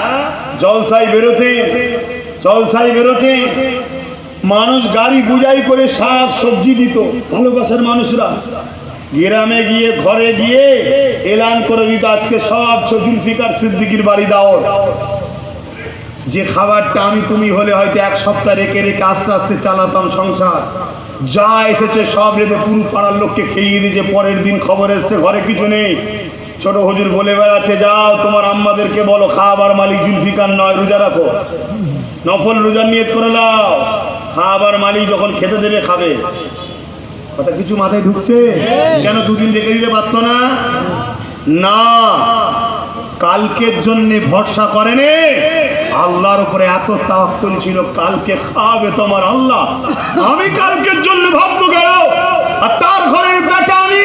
জলসায় বেরোতে, জলসায় বেরোতে মানুষ গাড়ি বুঝাই করে শাক সবজি দিত। ভালোবাসার মানুষরা গ্রামে গিয়ে, ঘরে গিয়ে এলান করে দিত, আজকে সব জুলফিকার সিদ্দিকীর বাড়ি দাও। যে খাবারটা আমি তুমি হলে হয়তো 1 সপ্তাহ রেখে রেখে আস্তে আস্তে চালাতাম সংসার, যা এসেছে সব রেখে পুরো পাড়ার লোককে খেয়ে দিয়েছে। পরের দিন খবর এসছে ঘরে কিছু নেই। ছোট হুজুর বলে বেড়াচ্ছে, যাও তোমার আম্মাদেরকে বলো খাবার মালিক জুলফিকার নয়, রোজা রাখো, নফল রোজার নিয়ত করে নাও। খাবার মালিক যখন খেতে দেবে খাবে। কথা কিছু মাথায় ঢুকছে? কেন 2 দিন রেখে দিতে পারতো না? না, কালকের জন্য ভরসা করেনি, আল্লাহর উপরে এত তাওয়াক্কুল ছিল, কালকে খাবে তোমার আল্লাহ, আমি কালকের জন্য ভাববো কেন? আর তার ঘরের বেটা আমি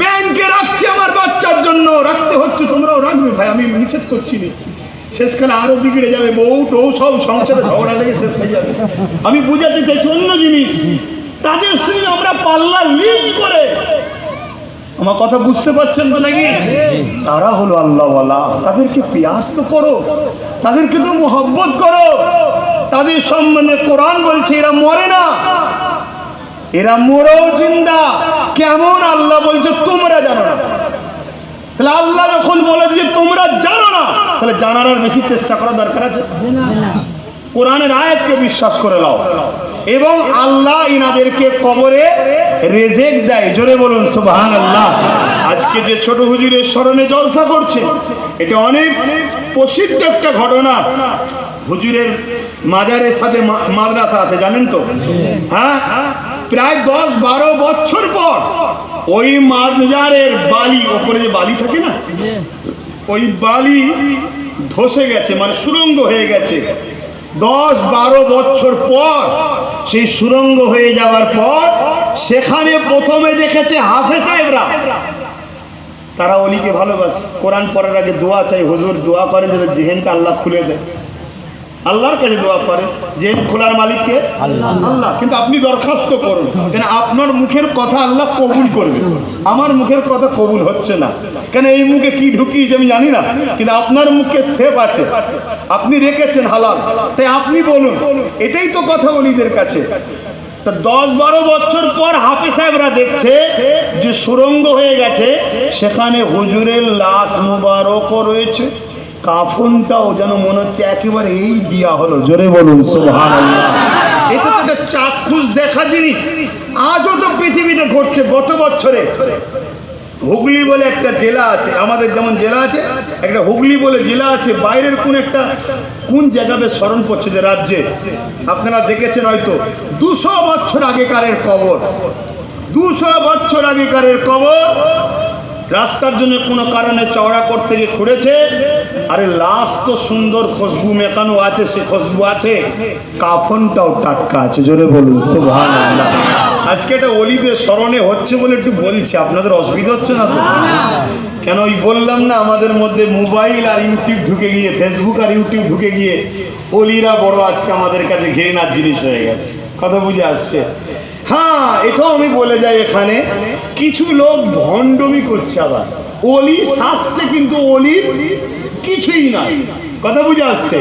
ব্যাংকে রাখছি আমার বাচ্চার জন্য, রাখতে হচ্ছে, তোমরাও রাখবে ভাই, আমি নিষেধ করছি না। শেষকালে আরো বিগড়ে যাবে, বউ টৌ সব সংসারে ঝগড়া লেগে শেষ হয়ে যাবে। আমি বুঝাতে চাইছি অন্য জিনিস। তাদের সঙ্গে আমরা পাল্লা লিগ করে, আমার কথা বুঝতে পারছেন তো নাকি? তারা হলো আল্লাহওয়ালা, তাদেরকে পিয়ার তো করো, তাদেরকে তো মোহব্বত করো। তাদের সম্বন্ধে কোরআন বলছে এরা মরে না, এরা মরেও জিন্দা। কেমন? আল্লাহ বলছে তোমরা জানো না। তাহলে আল্লাহ যখন বলে যে তোমরা জানো না, তাহলে জানার আর বেশি চেষ্টা করা দরকার আছে? কোরআনের আয়াতকে বিশ্বাস করে নাও, এবং আল্লাহ ইনাদেরকে কবরে রেজেক দেয়। জোরে বলুন সুবহানাল্লাহ। আজকে যে ছোট হুজুরের স্মরণে জলসা করছে, এটা অনেক প্রসিদ্ধ একটা ঘটনা। হুজুরের মাজারের সাথে মাদ্রাসা আছে, জানেন তো? হ্যাঁ, প্রায় 10-12 বছর পর ওই মাজারের বালি, ওপরে যে বালি থাকে না, ওই বালি ধসে গেছে, মানে সুড়ঙ্গ হয়ে গেছে। 10-12 বছর পর সেই সুড়ঙ্গ হয়ে যাওয়ার পর সেখানে প্রথমে দেখেছে হাফেজ সাহেবরা, তারা অলিকে ভালোবাসে। কোরআন পড়ার আগে দোয়া চাই, হুজুর দোয়া করেন যাতে জেহেনটা আল্লাহ খুলে দেয়। আল্লাহর কাছে দোয়া করে, জেহেন খোলার মালিককে আল্লাহ। কিন্তু আপনি দরখাস্ত করুন, কেন আপনার মুখের কথা আল্লাহ কবুল করবে, আমার মুখের কথা কবুল হচ্ছে না। কেন এই মুখে কি ঢুকিয়েছে আমি জানি না, কিন্তু আপনার মুখে সেফ আছে, আপনি রেখেছেন হালাল, তাই আপনি বলুন। এটাই তো কথা অলিদের কাছে। 10-12 বছর পর হাফেজ সাহেবরা দেখছে যে সুড়ঙ্গ হয়ে গেছে, সেখানে হুজুরের লাশ মুবারকও রয়েছে, কাফনটাও যেন মনে হচ্ছে একেবারে এই দিয়া হলো। জোরে বলুন সুবহানাল্লাহ। এটা তো একটা চাক্ষুষ দেখা জিনিস, আজও তো পৃথিবীতে ঘটছে। গত বছরে হুগলি বলে একটা জেলা আছে, আমাদের যেমন জেলা আছে, একটা হুগলি বলে জেলা আছে, বাইরের কোন জায়গায় স্মরণ পড়ছে যে রাজ্যে, আপনারা দেখেছেন হয়তো, 200 বছর আগেকারের কবর, 200 বছর আগেকারের কবর রাস্তার জন্য কোনো কারণে চওড়া করতে গিয়ে খুঁড়েছে। আরে লাশ তো সুন্দর খুশবু মেকানো আছে, সে খুশবু আছে, কাফনটাও টাটকা আছে। জোরে বলুন সুবহানাল্লাহ। আজকে এটা ওলিদের স্মরণে হচ্ছে বলে একটু বলছি, আপনাদের অসুবিধা হচ্ছে না তো? কেন ওই বললাম না, আমাদের মধ্যে মোবাইল আর ইউটিউব ঢুকে গিয়ে, ফেসবুক আর ইউটিউব ঢুকে গিয়ে ওলিরা বড় আজকে আমাদের কাছে ঘৃণার জিনিস হয়ে গেছে। কথা বুঝে আসছে? হ্যাঁ, এটাও আমি বলে যাই, এখানে কিছু লোক ভণ্ডমি করছে। আবার ওলি শাস্তে, কিন্তু ওলির কিছুই নাই। কথা বুঝে আসছে?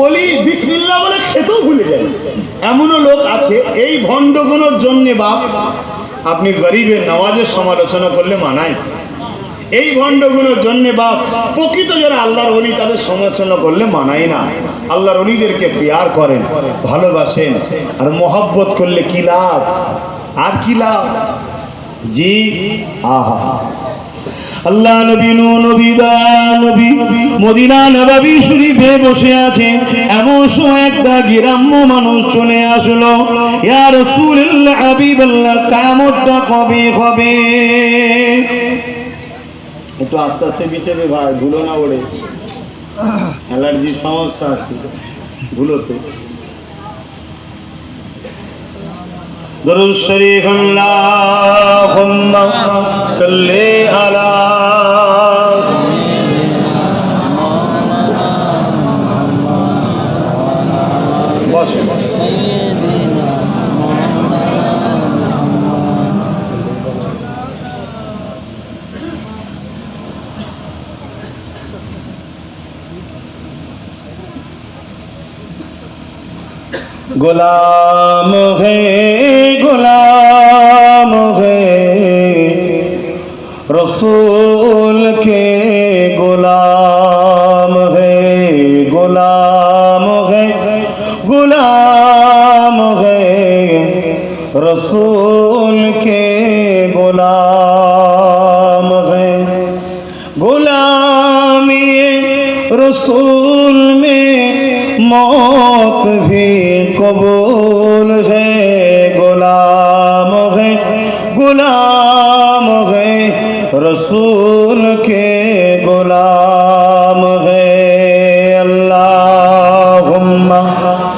ওলি বিসমিল্লাহ বলে খেতেও ভুলে যায়, এমনও লোক আছে। এই ভণ্ডগুলোর জন্য বাপ আপনি গরিবের নওয়াজের সমালোচনা করলে মানায়। এই ভণ্ডগুলোর জন্য বাপ প্রকৃত যারা আল্লাহর ওলি তাদের সমালোচনা করলে মানায় না। আল্লাহর ওলিদেরকে প্যার করেন, ভালোবাসেন, আর মহব্বত করলে কি লাভ, আর কি লাভ? জি, আহা। আল্লাহ নবী নবী মদিনা নববী শরীফে বসে আছে, এমন সময় একটা গ্রাম্য মানুষ চলে আসলো। ইয়া রাসূলুল্লাহ, হাবিবাল্লাহ, কিয়ামতটা কবে হবে? একটু আস্তে আস্তে বিচেবে ভাই, ধুলো না ওড়ে, অ্যালার্জির সমস্যা আছে ধুলোতে। দরুদ শরীফ, আল্লাহুম্মা সাল্লি আলা সাইয়্যিদিনা गुलाम है रसूल के, गुलाम है रसूल के, गुलाम है गुलामी रसूल में मौत भी कबूल है, गुलाम है रसूल के, गुलाम है। अल्लाहुम्मा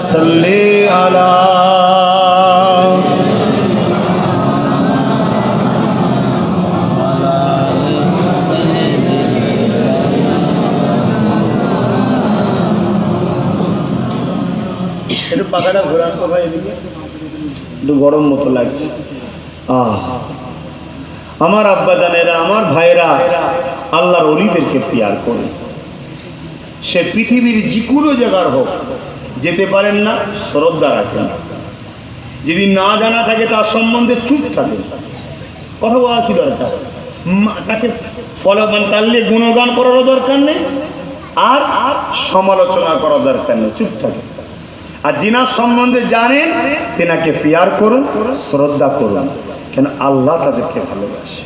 सल्ली अला পাখাটা ঘোরান তো ভাই, এদিকে একটু গরম মতো লাগছে। আমার আব্বা জানেরা, আমার ভাইরা আল্লাহর ওলিদেরকে প্যার করে। সে পৃথিবীর যে কোনো জায়গার হোক, যেতে পারেন না, শ্রদ্ধা রাখেন। যদি না জানা থাকে তার সম্বন্ধে চুপ থাকে, কথা বলা কি দরকার? তাকে তার নিয়ে গুণগান করারও দরকার নেই, আর সমালোচনা করার দরকার নেই, চুপ থাকে। আর যিনার সম্বন্ধে জানেন তেনাকে প্যার করুন, শ্রদ্ধা করুন, কেন আল্লাহ তাদেরকে ভালোবাসে।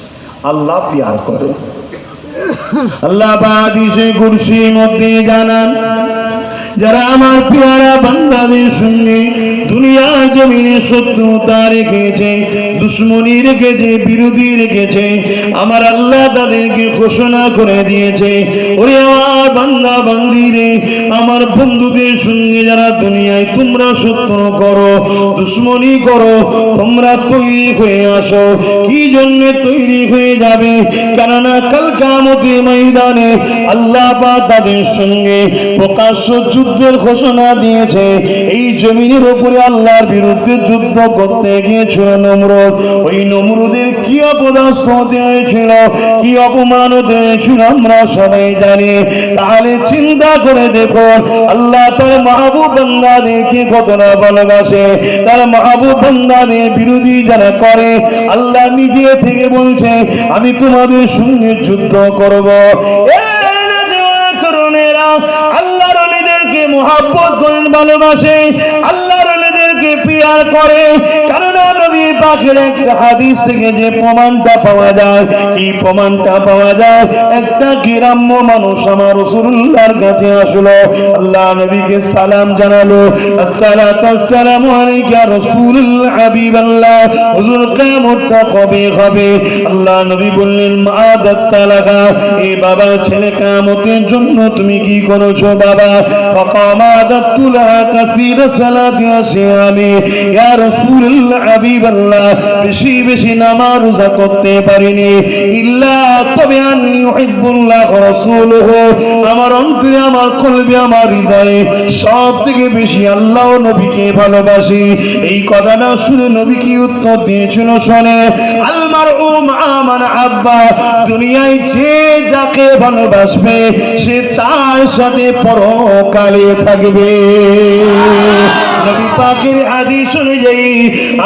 আল্লাহ প্যার করে। আল্লাহ হাদিসে কুরসির মধ্যে জানান, যারা আমার পেয়ারা বান্দাদের সঙ্গে দুনিয়ার জমিনে শত্রুতা রেখেছে, দুশ্মনী রেখেছে, বিরোধী রেখেছে, আমার আল্লাহ তাদেরকে ঘোষণা করে দিয়েছে, ওরে আমার বান্দা বান্দিরে, আমার বন্ধুদের সঙ্গে যারা দুনিয়ায় তোমরা শত্রু করো, দুশ্মনী করো, তোমরা তৈরি হয়ে আসো। কি জন্য তৈরি হয়ে যাবে? কেননা কাল কিয়ামতের ময়দানে আল্লাহ পাক তাদের সঙ্গে প্রকাশ্য যুদ্ধের ঘোষণা দিয়েছে। এই জমিনের উপরে আল্লাহর বিরুদ্ধে যুদ্ধ করতে গিয়েছিল নমরুদ। ওই নমরুদের কি অপদস্থ হতে হয়েছিল, কি অপমান হতে হয়েছিল আমরা সবাই জানি। তাহলে চিন্তা করে দেখো, আল্লাহ তার মাহবুব বান্দাদেরকে কতটা ভালোবাসে। তার মাহবুব বান্দাদের বিরোধী যারা করে, আল্লাহ নিজে থেকে বলছে আমি তোমাদের সঙ্গে যুদ্ধ করব। তরুণেরা আল্লাহর ওলিদেরকে মুহাব্বত করেন, ভালোবাসে, আল্লাহর ওলিদেরকে প্যার করে। কারণ নবী পাকের একটা হাদিস থেকে যে প্রমাণটা পাওয়া যায়, কি প্রমাণটা পাওয়া যায়? একটা গ্রাম্য মানুষ আমার রাসূলুল্লাহর কাছে আসলো, আল্লাহ নবীকে সালাম জানালো, আসসালাতু আসসালামু আলাইকা রাসূলুল্লাহ হাবিবাল্লাহ, হুজুর কিয়ামতটা কবে হবে? আল্লাহ নবী বললেন মা'আদাত লাকা, এই বাবা ছেলে কিয়ামতের জন্য তুমি কি করেছো বাবা? ফাকামাদাতু লাহা কাসীরা সালাতি আসিয়ামি, ইয়া রাসূলুল্লাহ হাবিবাল্লাহ, বেশি বেশি নামাজ রোজা করতে পারিনি, ইল্লা তবে আন্নী উহিব্বুল্লাহ ওয়া রাসূলুহু, আমার অন্তরে, আমার কলবে, আমার হৃদয়ে সব থেকে বেশি আল্লাহ ও নবীকে ভালোবাসি। এই কথাটা শুনে নবী কি উত্তর দিয়েছিল শোনে, আল মারউ মা মান আব্বা, দুনিয়ায় যে যাকে ভালোবাসবে সে তার সাথে পরকালে থাকবে। নবী পাকের হাদিস অনুযায়ী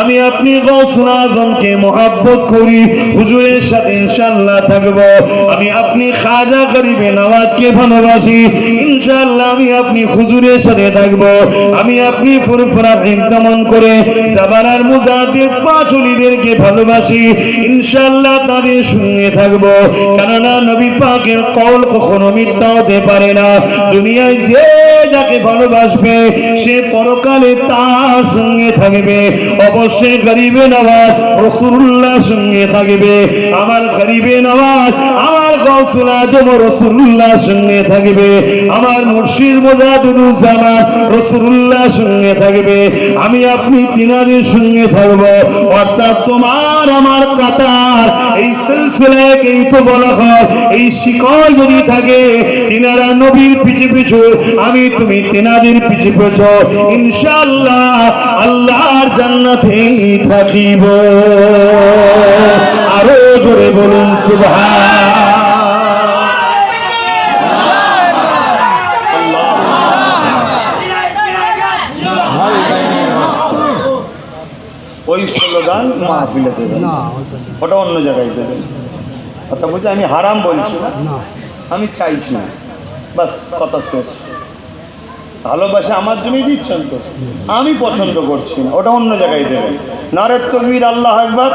আমি আপনি গৌসুল আজমকে মহব্বত করি, হুজুরের সাথে ইনশাআল্লাহ থাকব। আমি আপনি খাজা গরিবে নওয়াজকে ভালোবাসি, ইনশাআল্লাহ আমি আপনি হুজুরের সাথে থাকব। আমি আপনি ফুরফুরা কেমন করে জাবালার মুজাদ্দিদ পাঁচুলিদেরকে ভালোবাসি, ইনশাআল্লাহ তাদের সঙ্গে থাকব। কেননা নবী পাকের কওল কখনো মিথ্যা হতে পারে না। দুনিয়ায় যে যাকে ভালোবাসবে সে পরকালে তার সঙ্গে থাকবে। অবশ্যই গরিবে নওয়াজ রাসূলুল্লাহর সঙ্গে থাকবে। আমার গরিবে নওয়াজ, আমার গৌসুল আজম রাসূলুল্লাহর সঙ্গে থাকবে। আমার মুর্শিদ মুজাদ্দিদুজ জামান রাসূলুল্লাহর সঙ্গে থাকবে। আমি আপনি তিনাদের সঙ্গে থাকব। অর্থাৎ তোমার আমার কাতার, এই সিলসিলাকেই তো বলা হয়, এই শিকল যদি থাকে তিনারা নবীর পিছু পিছু, আমি তুমি তিনাদের পিছু পিছু, ইনশাআল্লাহ আল্লাহর জান্নাতে থাকিব। আরো জোরে বলুন সুবহান। ওই স্লোগান মাহফিলে দেবেন, ওটা অন্য জায়গায় দেবেন। কথা বলছি, আমি হারাম বলছি না, আমি চাইছি না, বাস কথা শেষ। ভালোবাসা আমার জন্যই দিচ্ছেন তো, আমি পছন্দ করছি না, ওটা অন্য জায়গায় দেবেন। নারে তাকবীর, আল্লাহু আকবার,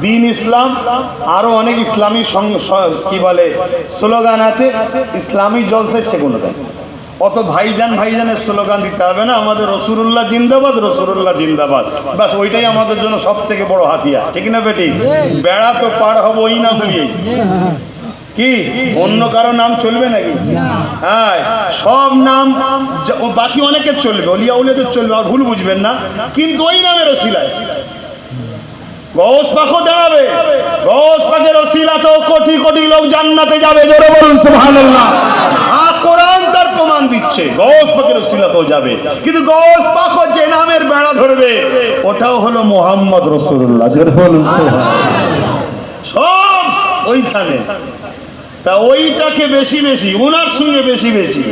দ্বীন ইসলাম, আরো অনেক ইসলামী কি বলে স্লোগান আছে, ইসলামী জলসায় সেগুলো দেন। অত ভাইজান ভাইজানের স্লোগান দিতে হবে না। আমাদের রাসূলুল্লাহ জিন্দাবাদ, রাসূলুল্লাহ জিন্দাবাদ, বাস ওইটাই আমাদের জন্য সব থেকে বড় হাতিয়ার, ঠিক না বেটি? বেড়া তো পার হবো ওই নাম দিয়ে, কি অন্য কারো নাম চলবে নাকি? হ্যাঁ, সব নাম বাকি অনেকের চলবে, ওলিয়া উলিয়াদের চলবে, আর ভুল বুঝবেন না। কিন্তু ওই নামের ওসিলায় গৌস পাকও দাঁড়াবে, গৌস পাকের ওসিলাতেও কোটি কোটি লোক জান্নাতে যাবে। জোরে বলুন সুবহানাল্লাহ। আর কোরআন তার প্রমাণ দিচ্ছে গৌস পাকের ওসিলাতেও যাবে। কিন্তু গৌস পাকও যে নামের বেড়া ধরবে ওটাও হলো মুহাম্মদ রাসূলুল্লাহ। জোরে বলুন সুবহানাল্লাহ। সব ওইখানে, তা ওইটাকে বেশি বেশি, ওনার সঙ্গে বেশি বেশি।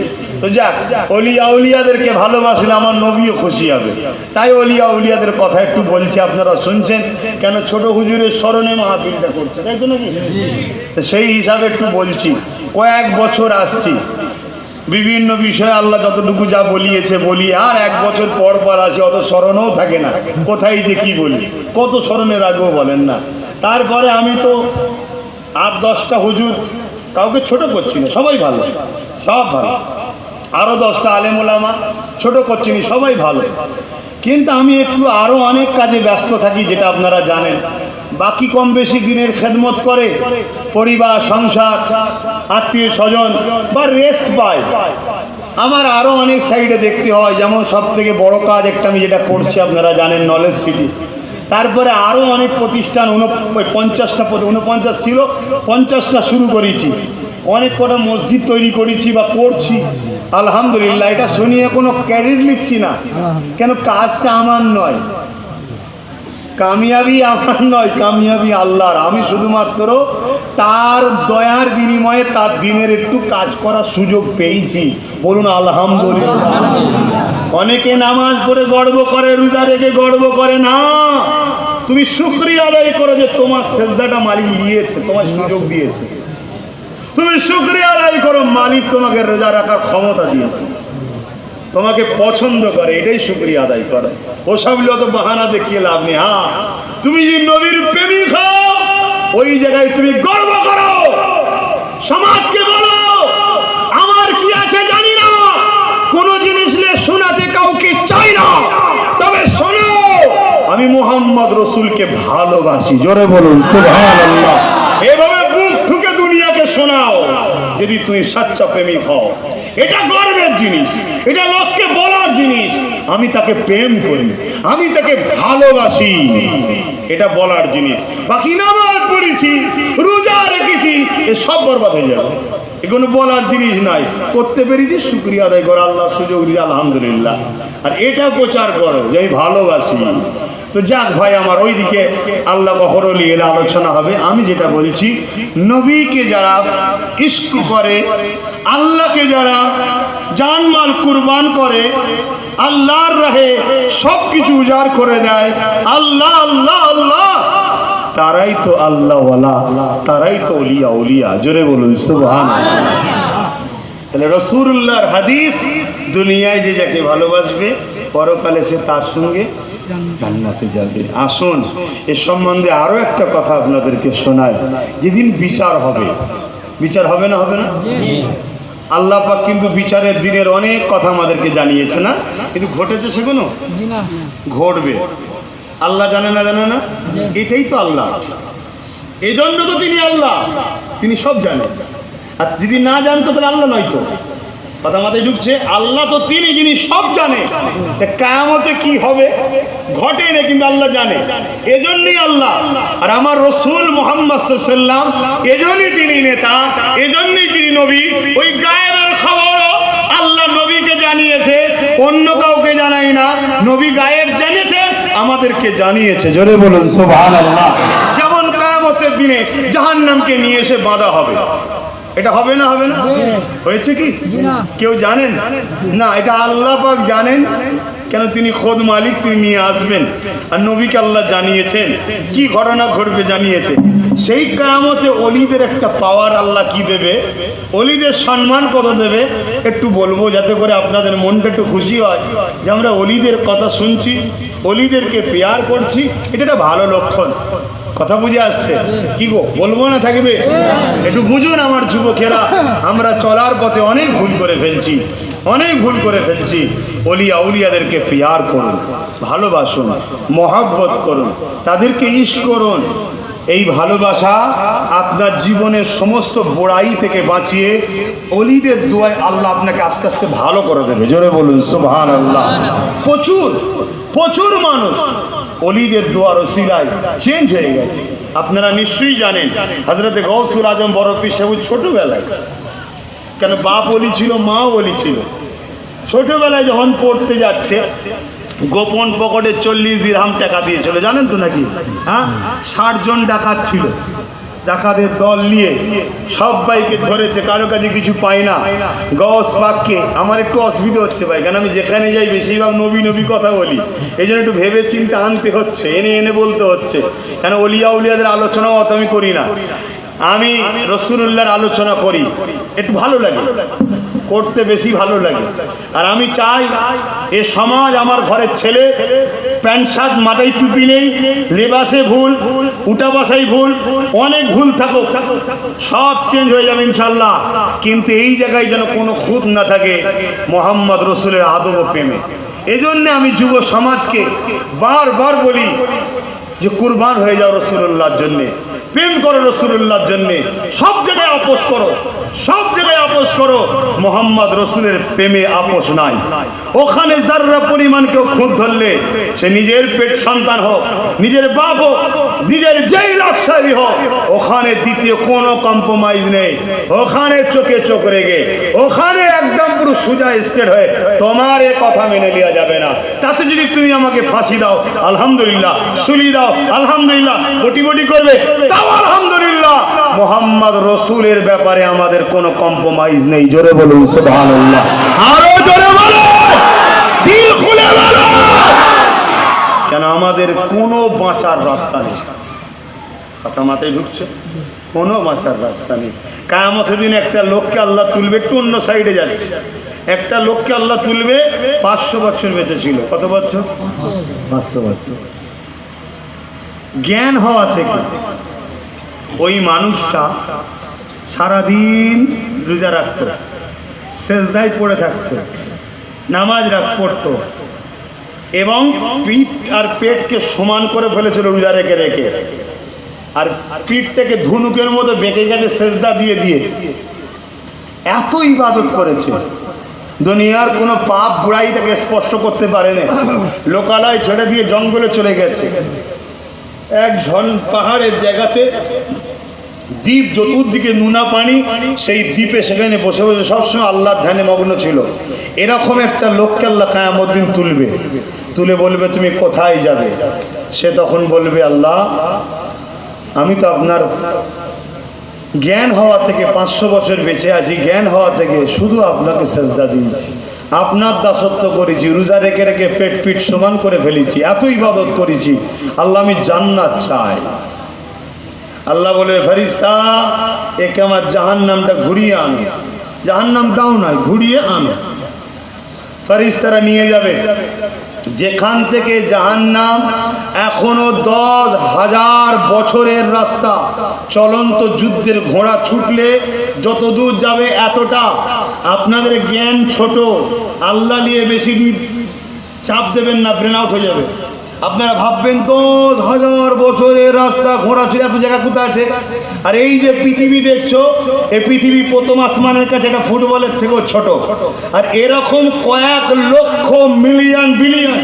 তো যাক, ওলিয়া উলিয়াদেরকে ভালোবাসলে আমার নবীও খুশি হবে। তাই ওলিয়া উলিয়াদের কথা একটু বলছি, আপনারা শুনছেন কেন? ছোট হুজুরের স্মরণে মাহফিলটা করছে, তাই তো নাকি? সেই হিসাবে একটু বলছি। কয়েক বছর আসছি, বিভিন্ন বিষয়ে আল্লাহ যতটুকু যা বলিয়েছে বলি, আর এক বছর পর পর আসি, অত স্মরণও থাকে না কোথায় যে কি বলি, কত স্মরণের আগেও বলেন না। তারপরে আমি তো 8-10টা হুজুর, কাউকে ছোট করছি না, সবাই ভালো, সব ভালো। আরো 10টা আলেম ওলামা, ছোট করছি না, সবাই ভালো। কিন্তু আমি একটু আরো অনেক কাজে ব্যস্ত থাকি, যেটা আপনারা জানেন। বাকি কম বেশি দিনের খেদমত করে পরিবার, সংসার, আত্মীয় স্বজন বা রেস্ট পায়। আমার আরো অনেক সাইডে দেখতে হয়। যেমন সব থেকে বড় কাজ একটা আমি যেটা করছি আপনারা জানেন, নলেজ সিটি। তারপরে আরো অনেক প্রতিষ্ঠান, 49টা ছিল, 50টা শুরু করেছি। অনেক কটা মসজিদ তৈরি করেছি বা করছি, আলহামদুলিল্লাহ। এটা শুনিয়ে কোনো ক্রেডিট নিচ্ছি না, কেন কাজটা আমার নয়, কামিয়াবি আমার নয়, কামিয়াবি আল্লাহর। আমি শুধুমাত্র তার দয়ার বিনিময়ে তার দিনের একটু কাজ করার সুযোগ পেয়েছি, বলুন আলহামদুলিল্লাহ। অনেকে নামাজ পড়ে গর্ব করে, রোজা রেখে গর্ব করে না। তুমি শুকরিয়া আদায় করো যে তোমার সেজদাটা মালিক নিয়েছে, তোমার সুযোগ দিয়েছে। তুমি শুকরিয়া আদায় করো, মালিক তোমাকে রোজা রাখার ক্ষমতা দিয়েছে, তোমাকে পছন্দ করে, এটাই শুকরিয়া আদায় করে। ওসব যত বাহানা দেখিয়ে লাভ নেই। হ্যাঁ, তুমি যে নবীর প্রেমিক হও, ওই জায়গায় তুমি গর্ব করো, সমাজকে বলো আমার কি আছে জানি না, কোন জিনিস নিয়ে শোনাতে কাউকে চাই না, তবে শোনো আমি মুহাম্মদ রসুলকে ভালোবাসি। জোরে বলুন সুবহানাল্লাহ। এভাবে বুক ঠুকে দুনিয়াকে শোনাও, যদি তুমি সচ্চা প্রেমিক হও। এটা গর্বের জিনিস, এটা লোককে বলার জিনিস, আমি তাকে প্রেম করি, আমি তাকে ভালোবাসি, এটা বলার জিনিস। বাকি নামাজ পড়েছি, রোজা রেখেছি, এ সব বরবাদ হয়ে যাবে। এগুলো বলার জিনিস নাই। করতে পেরেছি, শুকরিয়া আদায় করো, আল্লাহ সুযোগ দিয়ে আলহামদুলিল্লাহ। আর এটা প্রচার করো যে আমি ভালোবাসি। তো যাক ভাই আমার, ওইদিকে আল্লাহ কখনো নিয়ে এলে আলোচনা হবে। আমি যেটা বলছি, নবীকে যারা ইশক করে, আল্লাহকে যারা জানমাল কুরবান করে, আল্লাহর রাহে সব কিছু উজাড় করে দেয়, আল্লাহ আল্লাহ আল্লাহ, তারাই তো আল্লাহওয়ালা, তারাই তো ওলিয়া ওলিয়া। জোরে বলুন সুবহানাল্লাহ। তাহলে রাসূলুল্লাহর হাদিস, দুনিয়ায় যে যাকে ভালোবাসবে পরকালে সে তার সঙ্গে জান্নাতে যাবে। আসুন এ সম্বন্ধে আরো একটা কথা আপনাদেরকে শোনায়। যেদিন বিচার হবে, বিচার হবে না, হবে না? আল্লাহ পাক কিন্তু বিচারের দিনের অনেক কথা আমাদেরকে জানিয়েছে না, কিন্তু ঘটেছে সেগুলো ঘটবে। আল্লাহ জানে না, জানে না, এটাই তো আল্লাহ। এই জন্য তো তিনি আল্লাহ, তিনি সব জানেন। আর যদি না জানতো তাহলে আল্লাহ নয়তো। কথা মাথায় ঢুকছে? আল্লাহ তো তিনি, যিনি সব জানে। কিয়ামতে কি হবে ঘটে না, কিন্তু আল্লাহ জানে, এজন্যই আল্লাহ। আর আমার রাসূল মুহাম্মদ সাল্লাল্লাহু আলাইহি ওয়াসাল্লাম, এজন্যই তিনি নেতা, এজন্যই তিনি নবী। ওই গায়েবের খবরও আল্লাহ নবীকে জানিয়েছে, অন্য কাউকে জানাই না। নবী গায়েব জেনেছে, আমাদেরকে জানিয়েছে। জোরে বলুন সুবহানাল্লাহ। যেমন কিয়ামতের দিনে জাহান্নামকে নিয়ে এসে বাঁধা হবে, এটা হবে না, হবে না? হয়েছে কি কেউ জানেন না? এটা আল্লাহ পাক জানেন। কেন? তিনি খোদ মালিক, তিনি নিয়ে আসবেন। আর নবীকে আল্লাহ জানিয়েছেন, কি ঘটনা ঘটবে জানিয়েছে। সেই কিয়ামতে ওলিদের একটা পাওয়ার আল্লাহ কি দেবে, ওলিদের সম্মান কত দেবে, একটু বলবো, যাতে করে আপনাদের মনটা একটু খুশি হয় যে আমরা ওলিদের কথা শুনছি, ওলিদেরকে পেয়ার করছি। এটা একটা ভালো লক্ষণ। কথা বুঝে আসছে কি গো? বলবো না থাকবে? একটু বুঝুন আমার যুবকেরা, আমরা চলার পথে অনেক ভুল করে ফেলছি, অনেক ভুল করে ফেলছি। ওলিয়া উলিয়াদেরকে পেয়ার করুন, ভালোবাসুন, মহব্বত করুন, তাদেরকে ইশক করুন। এই ভালোবাসা আপনার জীবনের সমস্ত বড়াই থেকে বাঁচিয়ে ওলিদের দোয়ায় আল্লাহ আপনাকে আস্তে আস্তে ভালো করে দেবে। জোরে বলুন সুবহানাল্লাহ। প্রচুর প্রচুর মানুষ ওলিদের দোয়ার ওসিলায় চেঞ্জ হয়ে গেছে। আপনারা নিশ্চয়ই জানেন, হযরতে গৌসুল আজম বড় পীর সাহেব ছোটবেলায়, কেন বাপ ওলি ছিল, মা ওলি ছিল, ছোটবেলায় যখন পড়তে যাচ্ছে, গোপন পকেটে 40 দিরহাম টাকা দিয়েছিল, জানেন তো নাকি? হ্যাঁ, 60 জন ডাকাত ছিল, ডাকাতের দল নিয়ে সবাইকে ধরেছে, কারো কাছে কিছু পাই না। গৌস পাককে, আমার একটু অসুবিধা হচ্ছে ভাই, কারণ আমি যেখানে যাই বেশিরভাগ নবী নবী কথা বলি, এই জন্য একটু ভেবে চিন্তে আনতে হচ্ছে, এনে এনে বলতে হচ্ছে। কেন? ওলিয়া উলিয়াদের আলোচনাও অত আমি করি না, আমি রাসূলুল্লাহর আলোচনা করি, একটু ভালো লাগে করতে, বেশি ভালো লাগে। আর আমি চাই এ সমাজ, আমার ঘরের ছেলে প্যান্ট শার্ট মাথায় টুপি নেই, লেবাসে ভুল, উঠা বসাই ভুল, অনেক ভুল থাকুক, সব চেঞ্জ হয়ে যাবে ইনশাল্লাহ। কিন্তু এই জায়গায় যেন কোনো খুঁত না থাকে মোহাম্মদ রসুলের আদব ও প্রেমে। এই জন্য আমি যুব সমাজকে বারবার বলি যে কুরবান হয়ে যাও রসুল্লাহর জন্যে, প্রেম করো রসুল্লাহর জন্যে, সব জায়গায় আপোষ করো, সব জায়গায় আপোষ করো। মোহাম্মদ রসুলের প্রেমে আপোষ নাই। ওখানে যাররা পরিমাণ কেউ খুঁত ধরলে, সে নিজের পেট সন্তান হোক, নিজের বাপ হোক, নিজের যেই লাশারি হোক, ওখানে দ্বিতীয় কোনো কম্প্রোমাইজ নেই। ওখানে চোখে চোখ রেগে, ওখানে একদম পুরো সোজা স্ট্রেট হয়ে তোমার এ কথা মেনে নেওয়া যাবে না। তাতে যদি তুমি আমাকে ফাঁসি দাও আলহামদুলিল্লাহ, সুলি দাও আলহামদুলিল্লাহ, বটি বটি করবে তাও আলহামদুলিল্লাহ। মোহাম্মদ রসুলের ব্যাপারে আমাদের কোনো কম্প্রোমাইজ নেই। জোরে বলুন সুবহানাল্লাহ, আরো জোরে বলো, দিল খুলে বলো। কেন আমাদের কোনো বাঁচার রাস্তা নেই। কথা মাথায় ঢুকছে? কোনো বাঁচার রাস্তা নেই। কিয়ামতের দিন একটা লোককে আল্লাহ তুলবে, একটু অন্য সাইডে যাচ্ছে, একটা লোককে আল্লাহ তুলবে 500 বছর বেঁচে ছিল। কত বছর? 500 বছর। জ্ঞান হওয়া থেকে ওই মানুষটা সারাদিন রোজা রাখত, সেজদায় পড়ে থাকতো, নামাজ পড়তো এবং পিঠ আর পেটকে সমান করে ফেলেছিল রোজা রেখে রেখে, আর পিঠটাকে ধনুকের মতো বেঁকে গেছে সেজদা দিয়ে দিয়ে। এত ইবাদত করেছে, দুনিয়ার কোনো পাপ বুড়াই তাকে স্পর্শ করতে পারে না। লোকালয় ছেড়ে দিয়ে জঙ্গলে চলে গেছে, এক পাহাড়ের জায়গাতে দ্বীপ, চতুর্দিকে নুনা পানি, সেই দ্বীপে সেখানে বসে বসে সবসময় আল্লাহর ধ্যানে মগ্ন ছিল। এরকম একটা লোককে আল্লাহ কিয়ামতের দিন তুলবে, তুলে বলবে তুমি কোথায় যাবে? সে তখন বলবে আল্লাহ আমি তো আপনার জ্ঞান হওয়া থেকে 500 বছর বেঁচে আছি, জ্ঞান হওয়া থেকে শুধু আপনাকে সেজদা দিয়েছি, আপনার দাসত্ব করেছি, রোজা রেখে রেখে পেট পিঠ সমান করে ফেলেছি, এত ইবাদত করেছি, আল্লাহ আমি জান্নাত চাই। আল্লাহ বলে ফেরেশতা একে আমার জাহান্নামটা ঘুরিয়ে আনো, জাহান্নামটাও নয় ঘুরিয়ে আনো। ফেরেশতারা নিয়ে যাবে যেখান থেকে জাহান্নাম এখনো 10,000 বছরের রাস্তা, চলন্ত যুদ্ধের ঘোড়া ছুটলে যত দূর যাবে এতটা। আপনাদের জ্ঞান ছোট, আল্লাহ নিয়ে বেশি চাপ দেবেন না, ব্রেন আউট হয়ে যাবে। আপনারা ভাববেন 10,000 বছরের রাস্তা, ঘোড়া ছুটে এত জায়গা কোথায় আছে? আর এই যে পৃথিবী দেখছো, এই পৃথিবী প্রথম আসমানের কাছে একটা ফুটবলের থেকেও ছোট। আর এরকম কয়েক লক্ষ মিলিয়ন বিলিয়ন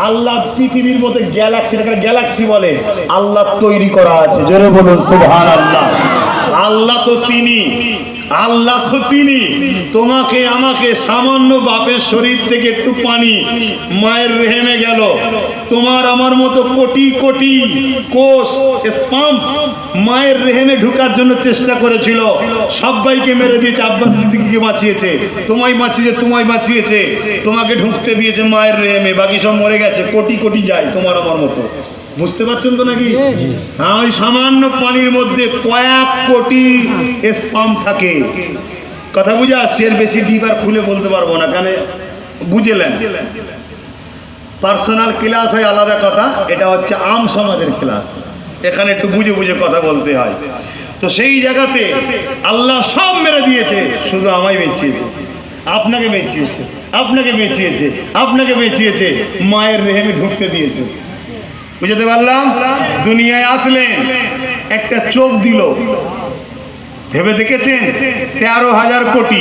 আল্লাহ পৃথিবীর মধ্যে গ্যালাক্সি, গ্যালাক্সি বলে, আল্লাহ তৈরি করা আছে। জোরে বলুন সুবহানাল্লাহ। আল্লাহ তো তিনি, আল্লাহ তো তিনি। তোমাকে আমাকে সামান্য বাপের শরীর থেকে একটু পানি মায়ের রেহেমে গেল, তোমার আমার মতো কোটি কোটি কোষ স্পাম মায়ের রেহেমে ঢুকার জন্য চেষ্টা করেছিল, সবাইকে মেরে দিয়েছে। আব্বাস সিদ্দিকীকে বাঁচিয়েছে, তোমায় বাঁচিয়েছে, তোমায় বাঁচিয়েছে, তোমাকে ঢুকতে দিয়েছে মায়ের রেহেমে, বাকি সব মরে গেছে। কোটি কোটি যায় তোমার আমার মতো। বুঝতে পারছেন তো নাকি? হ্যাঁ, ওই সামান্য পানির মধ্যে কয়েক কোটি স্পাম থাকে। কথা বুঝে আসছে? এর বেশি ডিপ আর খুলে বলতে পারবো না, কেন বুঝলেন? পার্সোনাল ক্লাস হয় আলাদা কথা, এটা হচ্ছে আম সমাজের ক্লাস, এখানে একটু বুঝে বুঝে কথা বলতে হয়। তো সেই জায়গাতে আল্লাহ সব মেরে দিয়েছে, শুধু আমায় বেঁচিয়েছে, আপনাকে বেঁচিয়েছে, আপনাকে বেঁচিয়েছে, আপনাকে বেঁচিয়েছে, মায়ের রেহেমে ঢুকতে দিয়েছে। বুঝতে পারলাম? দুনিয়ায় আসলেন, একটা চোখ দিল, ভেবে দেখেছেন 13,000 কোটি,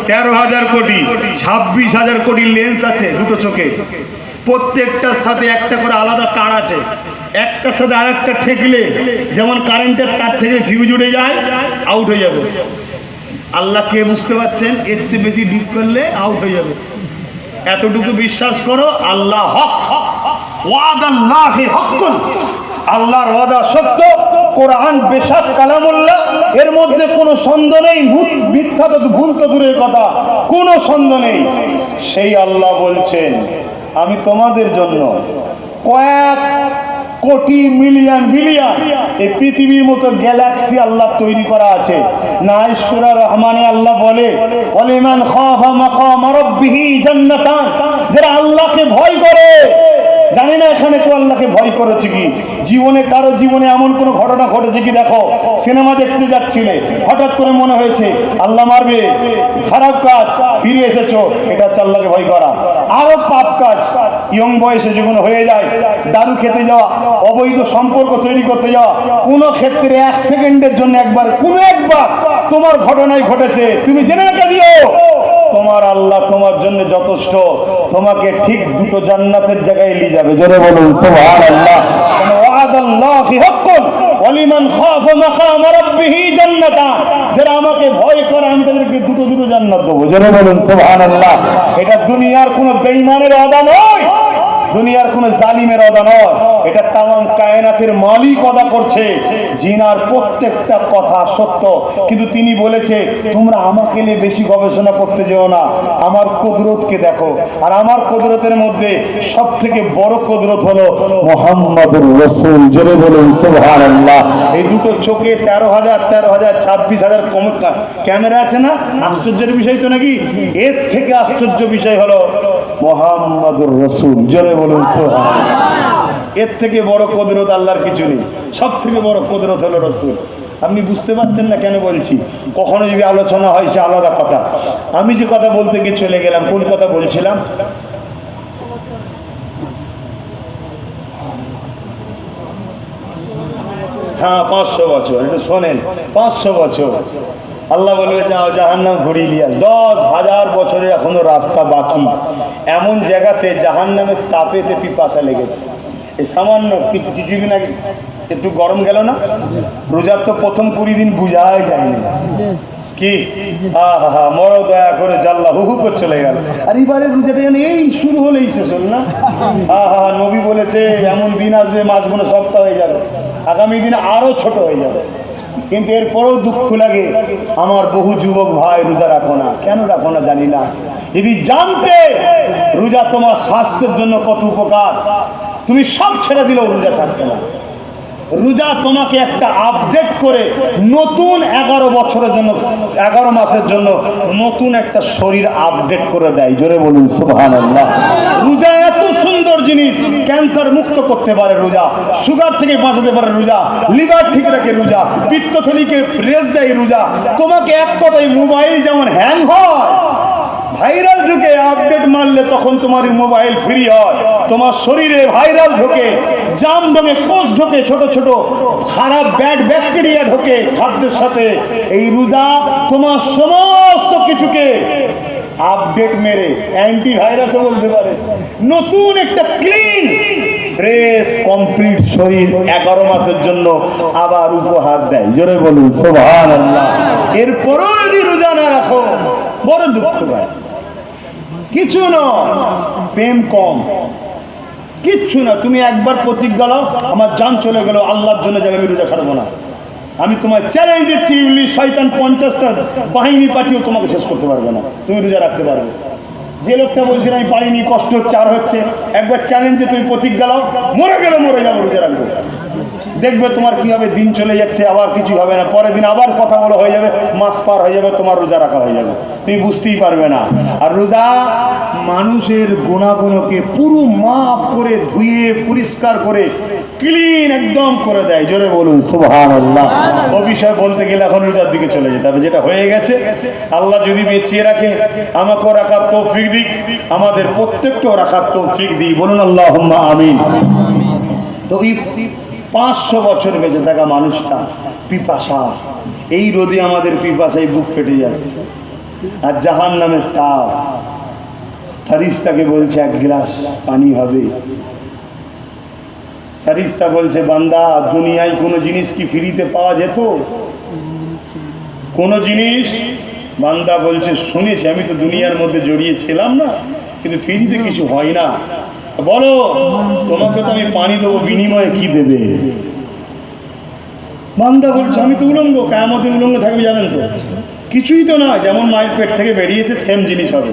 13,000 কোটি, 26,000 কোটি লেন্স আছে দুটো চোখে, প্রত্যেকটার সাথে একটা করে আলাদা তার আছে, একটার সাথে আর একটা ঠেকলে যেমন কারেন্টের তার থেকে ফিউজ উড়ে যায়, আউট হয়ে যাবে। আল্লাহ কে বুঝতে পারছেন? এর চেয়ে বেশি ডিপ করলে আউট হয়ে যাবে। এতটুকু বিশ্বাস করো, আল্লাহ হক, ওয়াদাল্লাহি হক্কুন, আল্লাহর ওয়াদা সত্য, কোরআন বেশাক কালামুল্লাহ, এর মধ্যে কোনো সন্দেহ নেই। মিথ্যা তো ভুল তো দূরের কথা, কোনো সন্দেহ নেই। সেই আল্লাহ বলছেন আমি তোমাদের জন্য কয়েক কোটি মিলিয়ন বিলিয়ন এই পৃথিবীর মতো গ্যালাক্সি আল্লাহ তৈরি করা আছে। নাই সূরা রহমানে আল্লাহ বলে ওয়ালিমান খাফা মাকাম রাব্বিহি জান্নাতান, যারা আল্লাহকে ভয় করে জানি না এখানে কেউ আল্লাহকে ভয় করেছে কি, জীবনে কারো জীবনে এমন কোনো ঘটনা ঘটেছে কি? দেখো, সিনেমা দেখতে যাচ্ছিলে, হঠাৎ করে মনে হয়েছে আল্লাহ মারবে, খারাপ কাজ, ফিরে এসেছো, এটা হচ্ছে আল্লাহকে ভয় করা। আরো পাপ কাজ ইয়ং বয়সে যখন হয়ে যায়, দারু খেতে যাওয়া, অবৈধ সম্পর্ক তৈরি করতে যাওয়া, কোনো ক্ষেত্রে 1 সেকেন্ডের জন্য একবার তোমার ঘটনায় ঘটেছে, তুমি জেনে রেখে দিও তোমার আল্লাহ তোমার জন্য যথেষ্ট, তোমাকে ঠিক দুটো জান্নাতের জায়গায় নিয়ে যাবে। জোরে বলুন সুবহানাল্লাহ। ওয়াদাল্লাহি হাক্কুন ওয়ালিমান খাফা মাকাম রাব্বিহি জান্নাতান, যারা আমাকে ভয় করে আমি তাদেরকে দুটো জান্নাত দেবো। জোরে বলুন সুবহানাল্লাহ। এটা দুনিয়ার কোনো বেঈমানের ওয়াদা নয়, দুনিয়ার কোন জালিমের ওয়াদা নয়, এটা তামাম কায়নাতের মালিক ওয়াদা করছে। জিনার প্রত্যেকটা কথা সত্য, কিন্তু তিনি বলেছে তোমরা আমাকে নিয়ে বেশি গবেষণা করতে যেও না, আমার কুদরতকে দেখো। আর আমার কুদরতের মধ্যে সব থেকে বড় কুদরত হলো মুহাম্মদুর রাসূল। জোরে বলুন সুবহানাল্লাহ। এই দুটো চোখে 13,000 26,000 ক্যামেরা আছে না? আশ্চর্যের বিষয় তো নাকি? এর থেকে আশ্চর্য বিষয় হলো মুহাম্মদুর রাসূল। জোরে বলুন সুবহানাল্লাহ। এর থেকে বড় কুদরত আল্লাহর কিছু নেই, সব থেকে বড় কুদরত হলো রাসূল। আপনি বুঝতে পারছেন না কেন বলছি? কখনো যদি আলোচনা হয় সে আলাদা কথা। আমি যে কথা বলতে গিয়ে চলে গেলাম, কোন কথা বলছিলাম? হ্যাঁ, 500 বছর। এটা শোনেন, 500 বছর আল্লাহ বলবে যাও জাহান্নাম ঘুরিয়ে নিয়ে আস। 10,000 বছরের এখনো রাস্তা বাকি। এমন জায়গাতে জাহান্নামের তাপেতে পিপাসা লেগেছে। এই সামান্য কিছুদিন আগে একটু গরম গেল না, রোজার তো প্রথম 20 দিন বুঝাই যায়নি কি, হা মরো দয়া করে জাল্লা হু করে চলে গেল। আর এবারে রোজাটা যেন এই শুরু হলেই শেষ হল না। নবী বলেছে এমন দিন আসবে মাঝগুলো সপ্তাহ হয়ে যাবে, আগামী দিন আরো ছোট হয়ে যাবে। কিন্তু এরপরেও দুঃখ লাগে, আমার বহু যুবক ভাই রোজা রাখো না। কেন রাখো না জানি না। যদি জানতে রোজা তোমার স্বাস্থ্যের জন্য কত উপকার, তুমি সব ছেড়ে দিলেও রোজা থাকবে না। রোজা তোমাকে একটা আপডেট করে নতুন 11 বছরের জন্য, 11 মাসের জন্য নতুন একটা শরীর আপডেট করে দেয়। জোরে বলুন সুবহানাল্লাহ। রোজা এত সুন্দর জিনিস, ক্যান্সার মুক্ত করতে পারে রোজা, সুগার থেকে বাঁচাতে পারে রোজা, লিভার ঠিক রাখে রোজা, পিত্তথলিকে রেস্ট দেয় রোজা। তোমাকে এক কথায় মোবাইল যেমন হ্যাং হয়, ভাইরাল ঢুকে আপডেট মারলে তখন তোমার মোবাইল ফ্রি হয়। তোমার শরীরে ভাইরাল ঢোকে, জাম ঢোকে, কোষ ঢোকে, ছোট ছোট খারাপ ব্যাড ব্যাকটেরিয়া ঢোকে খাদ্যের সাথে। এই রোজা তোমার সমস্ত কিছুকে আপডেট মেরে অ্যান্টিভাইরাসও বলতে পারে, নতুন একটা ক্লিন ফ্রেশ কমপ্লিট শরীর 11 মাসের জন্য আবার উপহার দেয়। জোরে বলুন সুবহানাল্লাহ। এরপরও যদি রোজা না রাখো বড় দুঃখ হয়। কিছু নয়, প্রেম কম, কিচ্ছু না। তুমি একবার প্রতিজ্ঞা নাও, আমার জান চলে গেল আল্লাহর জন্য যাবে, আমি রোজা ছাড়বো না। আমি তোমায় চ্যালেঞ্জ দিচ্ছি, ইবলিস শয়তান 50টা বাহিনী পাঠিয়েও তোমাকে শেষ করতে পারবে না, তুমি রোজা রাখতে পারবে। যে লোকটা বলছে আমি পারিনি, কষ্ট হচ্ছে, আর হচ্ছে, একবার চ্যালেঞ্জে তুমি প্রতিজ্ঞা নাও, মরে গেলে মরে যাবো, রোজা রাখবো। দেখবে তোমার কি হবে, দিন চলে যাচ্ছে, আবার কিছু হবে না, পরের দিন আবার কথা বলা হয়ে যাবে, মাস পার হয়ে যাবে, তোমার রোজা রাখা হয়ে যাবে, তুমি বুঝতেই পারবে না। আর রোজা মানুষের গুণাগুণকে পুরো মাপ করে ধুয়ে পরিষ্কার করে ক্লিন একদম করে দেয়। জোরে বলুন সুবহানাল্লাহ। ও বিষয় বলতে গেলে এখন রোজার দিকে চলে যেতে হবে, যেটা হয়ে গেছে। আল্লাহ যদি বেঁচিয়ে রাখে আমাকেও রাখার তৌফিক দিক, আমাদের প্রত্যেককেও রাখার তৌফিক দিই। বলুন আল্লাহুম্মা আমিন। তো এই 500 বছর বেঁচে থাকা মানুষটা পিপাসা, এই রোদে আমাদের পিপাসায় বুক ফেটে যাচ্ছে। আর জাহান্নামের তাপ, ফেরেশতাকে বলছে 1 গ্লাস পানি হবে। ফেরেশতা বলছে বান্দা, দুনিয়ায় কোনো জিনিস কি ফ্রিতে পাওয়া যেত? কোন জিনিস? বান্দা বলছে শুনেছি, আমি তো দুনিয়ার মধ্যে জড়িয়ে ছিলাম না, কিন্তু ফ্রিতে কিছু হয় না। বলো, তোমাকে তো আমি পানি দেবো, বিনিময়ে কি দেবে? বান্দা বলছে আমি তো উলঙ্গ। কিয়ামতে উলঙ্গ থাকবে জানেন তো? কিছুই তো না, যেমন মায়ের পেট থেকে বেরিয়েছে সেম জিনিস হবে।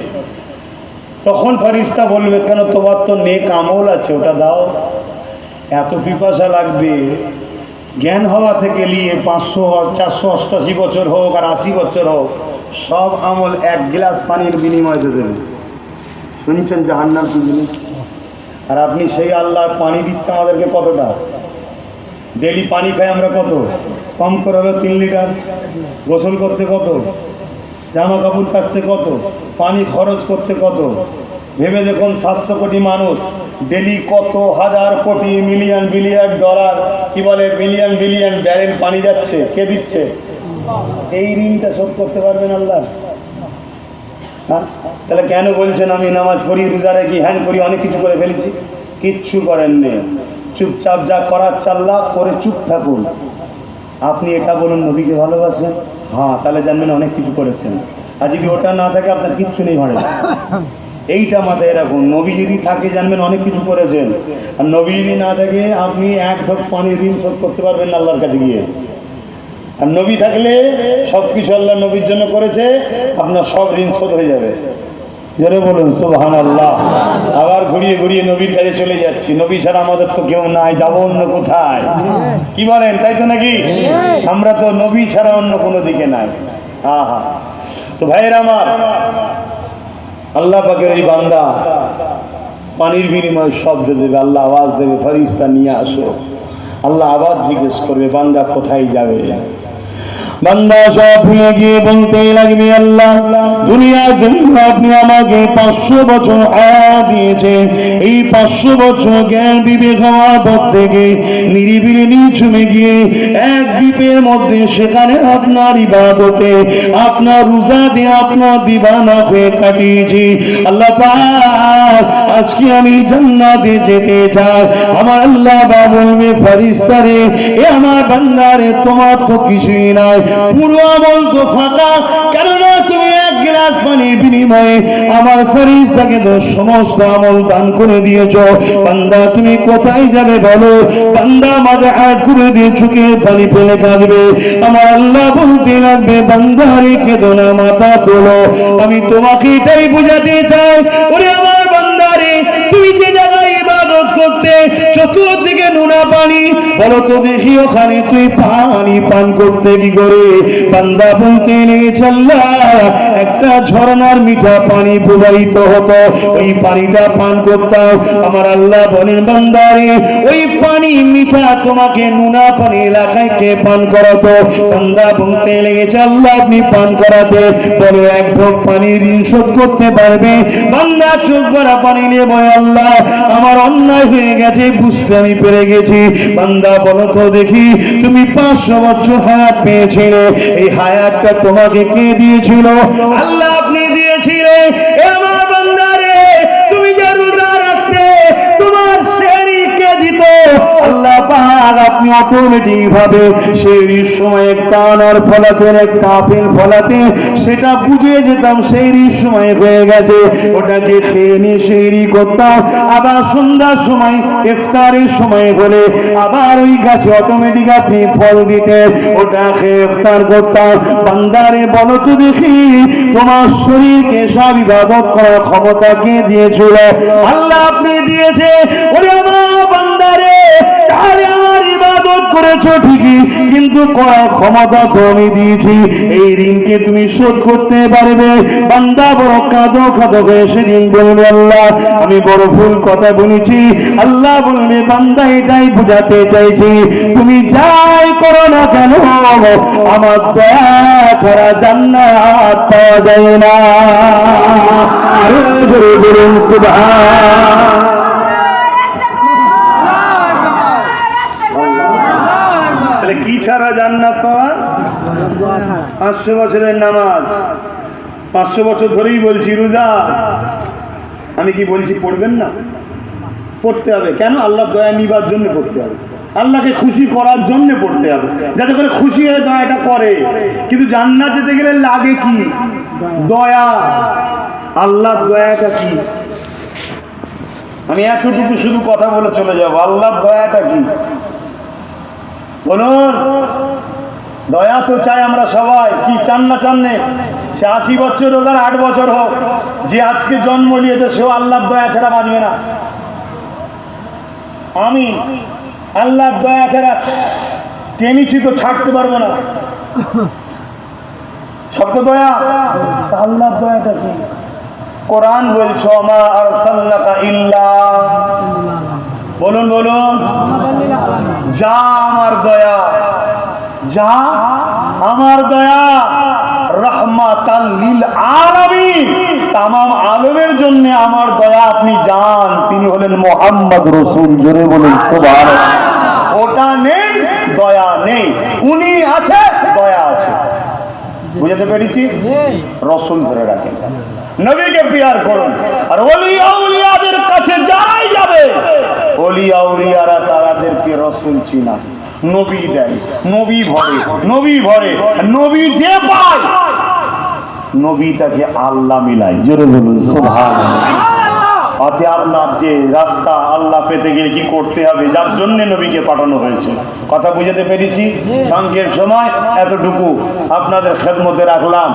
তখন ফেরেশতা বলবে কেন, তোমার তো নেক আমল আছে, ওটা দাও। এত পিপাসা লাগবে, জ্ঞান হওয়া থেকে নিয়ে 500 488 বছর হোক আর 80 বছর হোক, সব আমল 1 গ্লাস পানির বিনিময়ে দেবে। শুনছেন জাহান্নাম কি জিনিস? আর আপনি সেই আল্লাহ পানি দিচ্ছে আমাদেরকে কতটা? ডেলি পানি খাই আমরা কত? কম করে হলো 3 লিটার। গোসল করতে কত? জামা কাপড় কাচতে কত? পানি খরচ করতে কত? ভেবে দেখুন 700 কোটি মানুষ, ডেলি কত হাজার কোটি মিলিয়ন বিলিয়ন ডলার, কি বলে মিলিয়ন বিলিয়ন ব্যারেল পানি যাচ্ছে। কে দিচ্ছে? এই ঋণটা শোধ করতে পারবেন আল্লাহ? হ্যাঁ, তাহলে কেন বলছেন আমি নামাজ পড়ি, রোজা রাখি, হ্যান করি, অনেক কিছু করে ফেলেছি? কিচ্ছু করেন নেই, চুপচাপ যা করার চাল্লা করে চুপ থাকুন। আপনি এটা বলুন নবীকে ভালোবাসেন, হ্যাঁ, তাহলে জানবেন অনেক কিছু করেছেন। আর যদি ওটা না থাকে আপনার কিচ্ছু নেই ভাড়ে। এইটা মাথায় রাখুন, নবী যদি থাকে জানবেন অনেক কিছু করেছেন। আর নবী যদি না থাকে আপনি এক ঢোক পানির ঋণ শোধ করতে পারবেন না আল্লাহর কাছে গিয়ে। আর নবী থাকলে সব কিছু আল্লাহ নবীর জন্য করেছে, আপনার সব ঋণ শোধ হয়ে যাবে। জোরে বলুন সুবহানাল্লাহ। আবার ঘুরিয়ে ঘুরিয়ে নবীর কাছে চলে যাচ্ছি, নবী ছাড়া আমাদের তো কেউ নাই, যাবো অন্য কোথায়? কি বলেন, তাই তো নাকি? আমরা তো নবী ছাড়া অন্য কোনো দিকে নাই। আহা, তো ভাইয়েরা আমার, আল্লাহ পাকের এই বান্দা পানির বিনিময়ে শব্দ দেবে, আল্লাহ আওয়াজ দেবে, ফেরেশতা নিয়ে আসো। আল্লাহ আবার জিজ্ঞেস করবে বান্দা কোথায় যাবে? বান্দা সব ভুলে গিয়ে বলতে লাগবে, আল্লাহ দুনিয়ার জন্য আপনি আমাকে 500 বছর আয়া দিয়েছেন। এই 500 বছর জ্ঞান বিবেক হওয়ার পর থেকে নিরিবিলি নিঝুমে গিয়ে এক দ্বীপের মধ্যে সেখানে আপনার ইবাদতে, আপনার রোজাতে, আপনার দিবানা হয়ে কাটিয়েছি। আল্লাহ পাক আজকে আমি জান্নাতে যেতে চাই। আমার আল্লাহ বা বলবে, ফেরেশতারে এ আমার বান্দারে তোমার তো কিছুই নাই, পুরো আমল তো ফাঁকা। কেননা তুমি এক গ্লাস পানির বিনিময়ে আমার ফেরেশতাকে তো সমস্ত আমল দান করে দিয়েছো। বান্দা তুমি কোথায় যাবে বলো? বান্দা মাঝে হাত করে দিয়ে চোখে পানি ফেলে কাঁদবে। আমার আল্লাহ বলতে লাগবে, বান্দারে কেঁদো না, মাথা তোলো। আমি তোমাকে এটাই বোঝাতে চাই, ওরে আমার বান্দারে, তুমি যে জায়গায় ইবাদত করতে চতুর্দিকে নোনা পানি, বলো তো দেখি ওখানে তুই পানি পান করতে কি করে? বান্দা বলতে লেগেছে, আল্লাহ একটা ঝর্ণার মিঠা পানি প্রবাহিত হতো, ওই পানিটা পান করতাম। আমার আল্লাহ বলেন, বান্দারে ওই পানি মিঠা তোমাকে নোনা পানি এলাকায় কে পান করাতো? বান্দা বলতে লেগেছে, আল্লাহ আপনি পান করাতে। বলো এক ঢোক পানির ঋণ শোধ করতে পারবে? বান্দা চোখ ভরা পানি নিয়ে বলে, আল্লাহ আমার অন্যায় হয়ে গেছে, বুঝতে আমি পেরে গেছি। বান্দা বলো তো দেখি, তুমি 500 বছর হায়াত পেয়েছিলে, এই হায়াতটা তোমাকে কে দিয়েছিল? আল্লাহ আপনি দিয়েছিলেন। আমার বান্দারে তুমি যে রোজা রাখতে, তোমার সেহরি কে দিত? আল্লাহ পাক আপনি অটোমেটিক ভাবে সেহরির সময় একটা আনার ফলাতেন, একটা আপেল ফলাতেন, সেটা বুঝে যেতাম সেহরির সময় হয়ে গেছে, ওটাকে খেয়ে নিয়ে সেহরি করতাম। আবার সন্ধ্যার সময় ইফতারের সময় হলে আবার ওই গাছে অটোমেটিক আপনি ফল দিতেন, ওটা খেয়ে ইফতার করতাম। বান্দারে বলো তো দেখি, তোমার শরীরকে সব ইবাদত করার ক্ষমতা কে দিয়েছিল? আল্লাহ আপনি দিয়েছে। ওরে আমার বান্দারে, তাহলে আমার ইবাদত করেছো ঠিকই, কিন্তু করার ক্ষমতা তো আমি দিয়েছি। এই ঋণকে তুমি শোধ করতে পারবে? বান্দা বড় কাঁদো কাঁদো হয়ে সেদিন বলবে, আল্লাহ আমি বড় ভুল কথা বলেছি। আল্লাহ বলবে, বান্দা এটাই বুঝাতে চাইছি, তুমি যাই করো না কেন আমার দয়া ছাড়া জান্নাত পাওয়া যায় না। আরো জোরে বলুন সুবহান। তাহলে কি ছাড়া জান্নাত পাওয়া? 500 বছরের নামাজ, 500 বছর ধরেই বলছি রোজা। আমি কি বলছি পড়বেন না? পড়তে হবে। কেন? আল্লাহ দয়া নিবার জন্য পড়তে হবে, আল্লাহকে খুশি করার জন্য পড়তে হবে, যাতে করে খুশি হয়ে দয়াটা করে। কিন্তু জান্নাত যেতে গেলে লাগে কি? দয়া। আল্লাহর দয়াটা কি? আমি এতটুকু শুধু কথা বলে চলে যাব। আল্লাহর দয়াটা কি বলুন? দয়া তো চাই আমরা সবাই, কি চান না চাননে? সে 80 বছর হোক আর 8 বছর হোক, যে আজকে জন্ম নিয়েছে সেও আল্লাহর দয়া ছাড়া বাঁচবে না। আমি আল্লাহর দয়া ছাড়া টেনেছি তো ছাড়তে পারবো না। সব তো দয়া। আল্লাহর দয়াটা কি? কোরআন বলছো মা আরসালনাকা ইল্লা, বলুন বলুন, যা আমার দয়া, যা আমার দয়া, রাহমাতাল লিল আলামিন, তামাম আলমের জন্য আমার দয়া আপনি যান, তিনি হলেন মুহাম্মদ রাসূল। জোরে বলুন সুবহানাল্লাহ। ওটা নেই, দয়া নেই, উনি আছে, দয়া আছে। বুঝতে পেরেছি? রাসূল ধরে রাখেন, নবীকে পিয়ার করুন। আর ওলি আউলিয়াদের কাছে যারাই যাবে, ওলি আউলিয়ারা তাদেরকে রাসূল চিনা, নবী দেয়, নবী ভরে, নবী ভরে, নবী যে পায় নবী তাকে আল্লাহ মিলায়। জোরে বলুন সুবহানাল্লাহ। অতি আপনার যে রাস্তা, আল্লাহ পেতে গিয়ে কি করতে হবে, যার জন্য নবীকে পাঠানো হয়েছে। কথা বুঝতে পেরেছি? সংক্ষেপ সময় এতটুকু আপনাদের খেদমতে রাখলাম।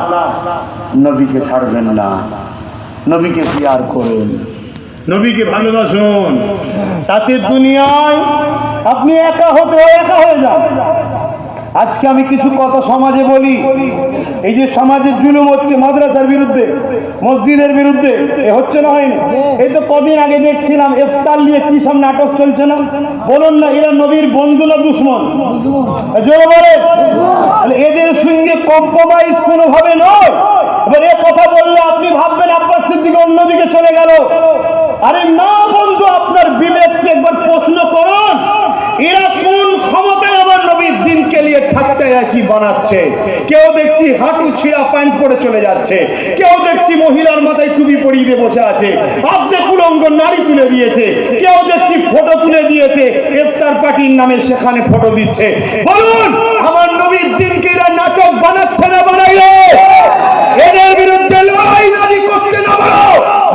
নবীকে ছাড়বেন না, নবীকে পিয়ার করুন, নবীকে ভালোবাসুন, তাতে দুনিয়ায় আপনি একা হয়ে যান। আজকে আমি কিছু কথা সমাজে বলি, এই যে সমাজের জুলুম হচ্ছে মাদ্রাসার বিরুদ্ধে, মসজিদের বিরুদ্ধে, এ হচ্ছে না, হয়নি? এই তো কদিন আগে দেখছিলাম ইফতার নিয়ে কি সব নাটক চলছে না, বলুন না এরা নবীর বন্ধু না দুশমন? জোরে বলে, এদের সঙ্গে কম্প্রোমাইজ কোনোভাবে নয়। এবার এ কথা বললে আপনি ভাববেন আব্বাস সিদ্দিক অন্যদিকে চলে গেল। আরে না বন্ধু, আপনার বিবেককে একবার প্রশ্ন করুন, এরা কোন ক্ষমতায় আমার নবীর দিনকে নিয়ে ঠাট্টায় কি বানাচ্ছে? কেউ দেখছি হাঁটু ছিঁড়া প্যান্ট পরে চলে যাচ্ছে, কেউ দেখছি মহিলার মাথায় টুপি পরিয়ে দিয়ে বসে আছে, আর্ধে কুলঙ্গ নারী তুলে দিয়েছে, কেউ দেখছি ফটো তুলে দিয়েছে ইফতার পার্টির নামে, সেখানে ফটো দিচ্ছে। বলুন আমার নবীর দিনকে এরা নাটক বানাচ্ছে না বানাইলো? এদের বিরুদ্ধে লড়াই নারী করতে না পারো,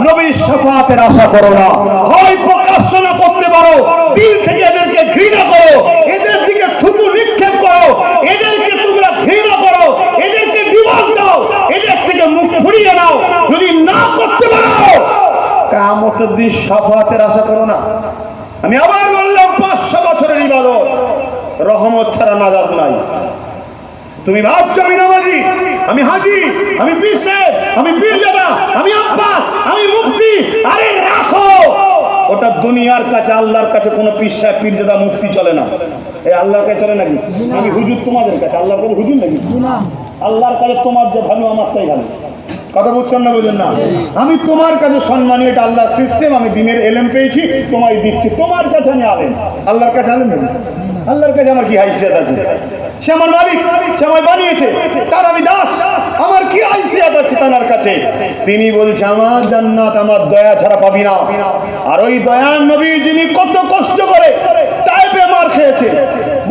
নবীর শাফাতের আশা করো না, হয় প্রকাশ্য না করতে পারো, দিল থেকে এদেরকে ঘৃণা করো, এদের দিকে থুতু নিক্ষেপ করো, এদেরকে তোমরা ঘৃণা করো, এদেরকে ডিভোর্স দাও, এদের থেকে মুখ ঘুরিয়ে নাও। যদি না করতে পারো, কিয়ামতের দিন শাফাতের আশা করো না। আমি আবার বললাম 500 বছরের ইবাদত, রহমত ছাড়া নাজাত নাই। তুমি ভাবছো আমি নামাজি, আমি হাজি, আমি পীর সাহেব, আমি পীরজাদা, আমি আব্বাস, আমি মুফতি। আরে রাখো, ওটা দুনিয়ার কাছে, আল্লাহর কাছে কোনো পীর সাহেব, পীরজাদা, মুফতি চলে না। এই আল্লাহর কাছে চলে নাকি? আমি হুজুর তোমাদের কাছে, আল্লাহর কাছে হুজুর নাকি? আল্লাহর কাছে তোমার যে ভালো, আমার তাই ভালো। কথা বুঝছেন না? বুঝেন না? আমি তোমার কাছে সম্মানী, এটা আল্লাহর সিস্টেম। আমি দিনের এলেম পেয়েছি, তোমায় দিচ্ছি। তোমার কাছে আমি আলেম, আল্লাহর কাছে আলেম নেই। আল্লাহর কাছে আমার কি হাইসিয়ত আছে? সে আমার মালিক, সে আমায় বানিয়েছে, তার আমি দাস, আমার কি হাইসিয়ত আছে তার কাছে? তিনি বলছে আমার জান্নাত আমার দয়া ছাড়া পাবি না। আর ওই দয়ার নবী যিনি কত কষ্ট করে তাইফে মার খেয়েছে,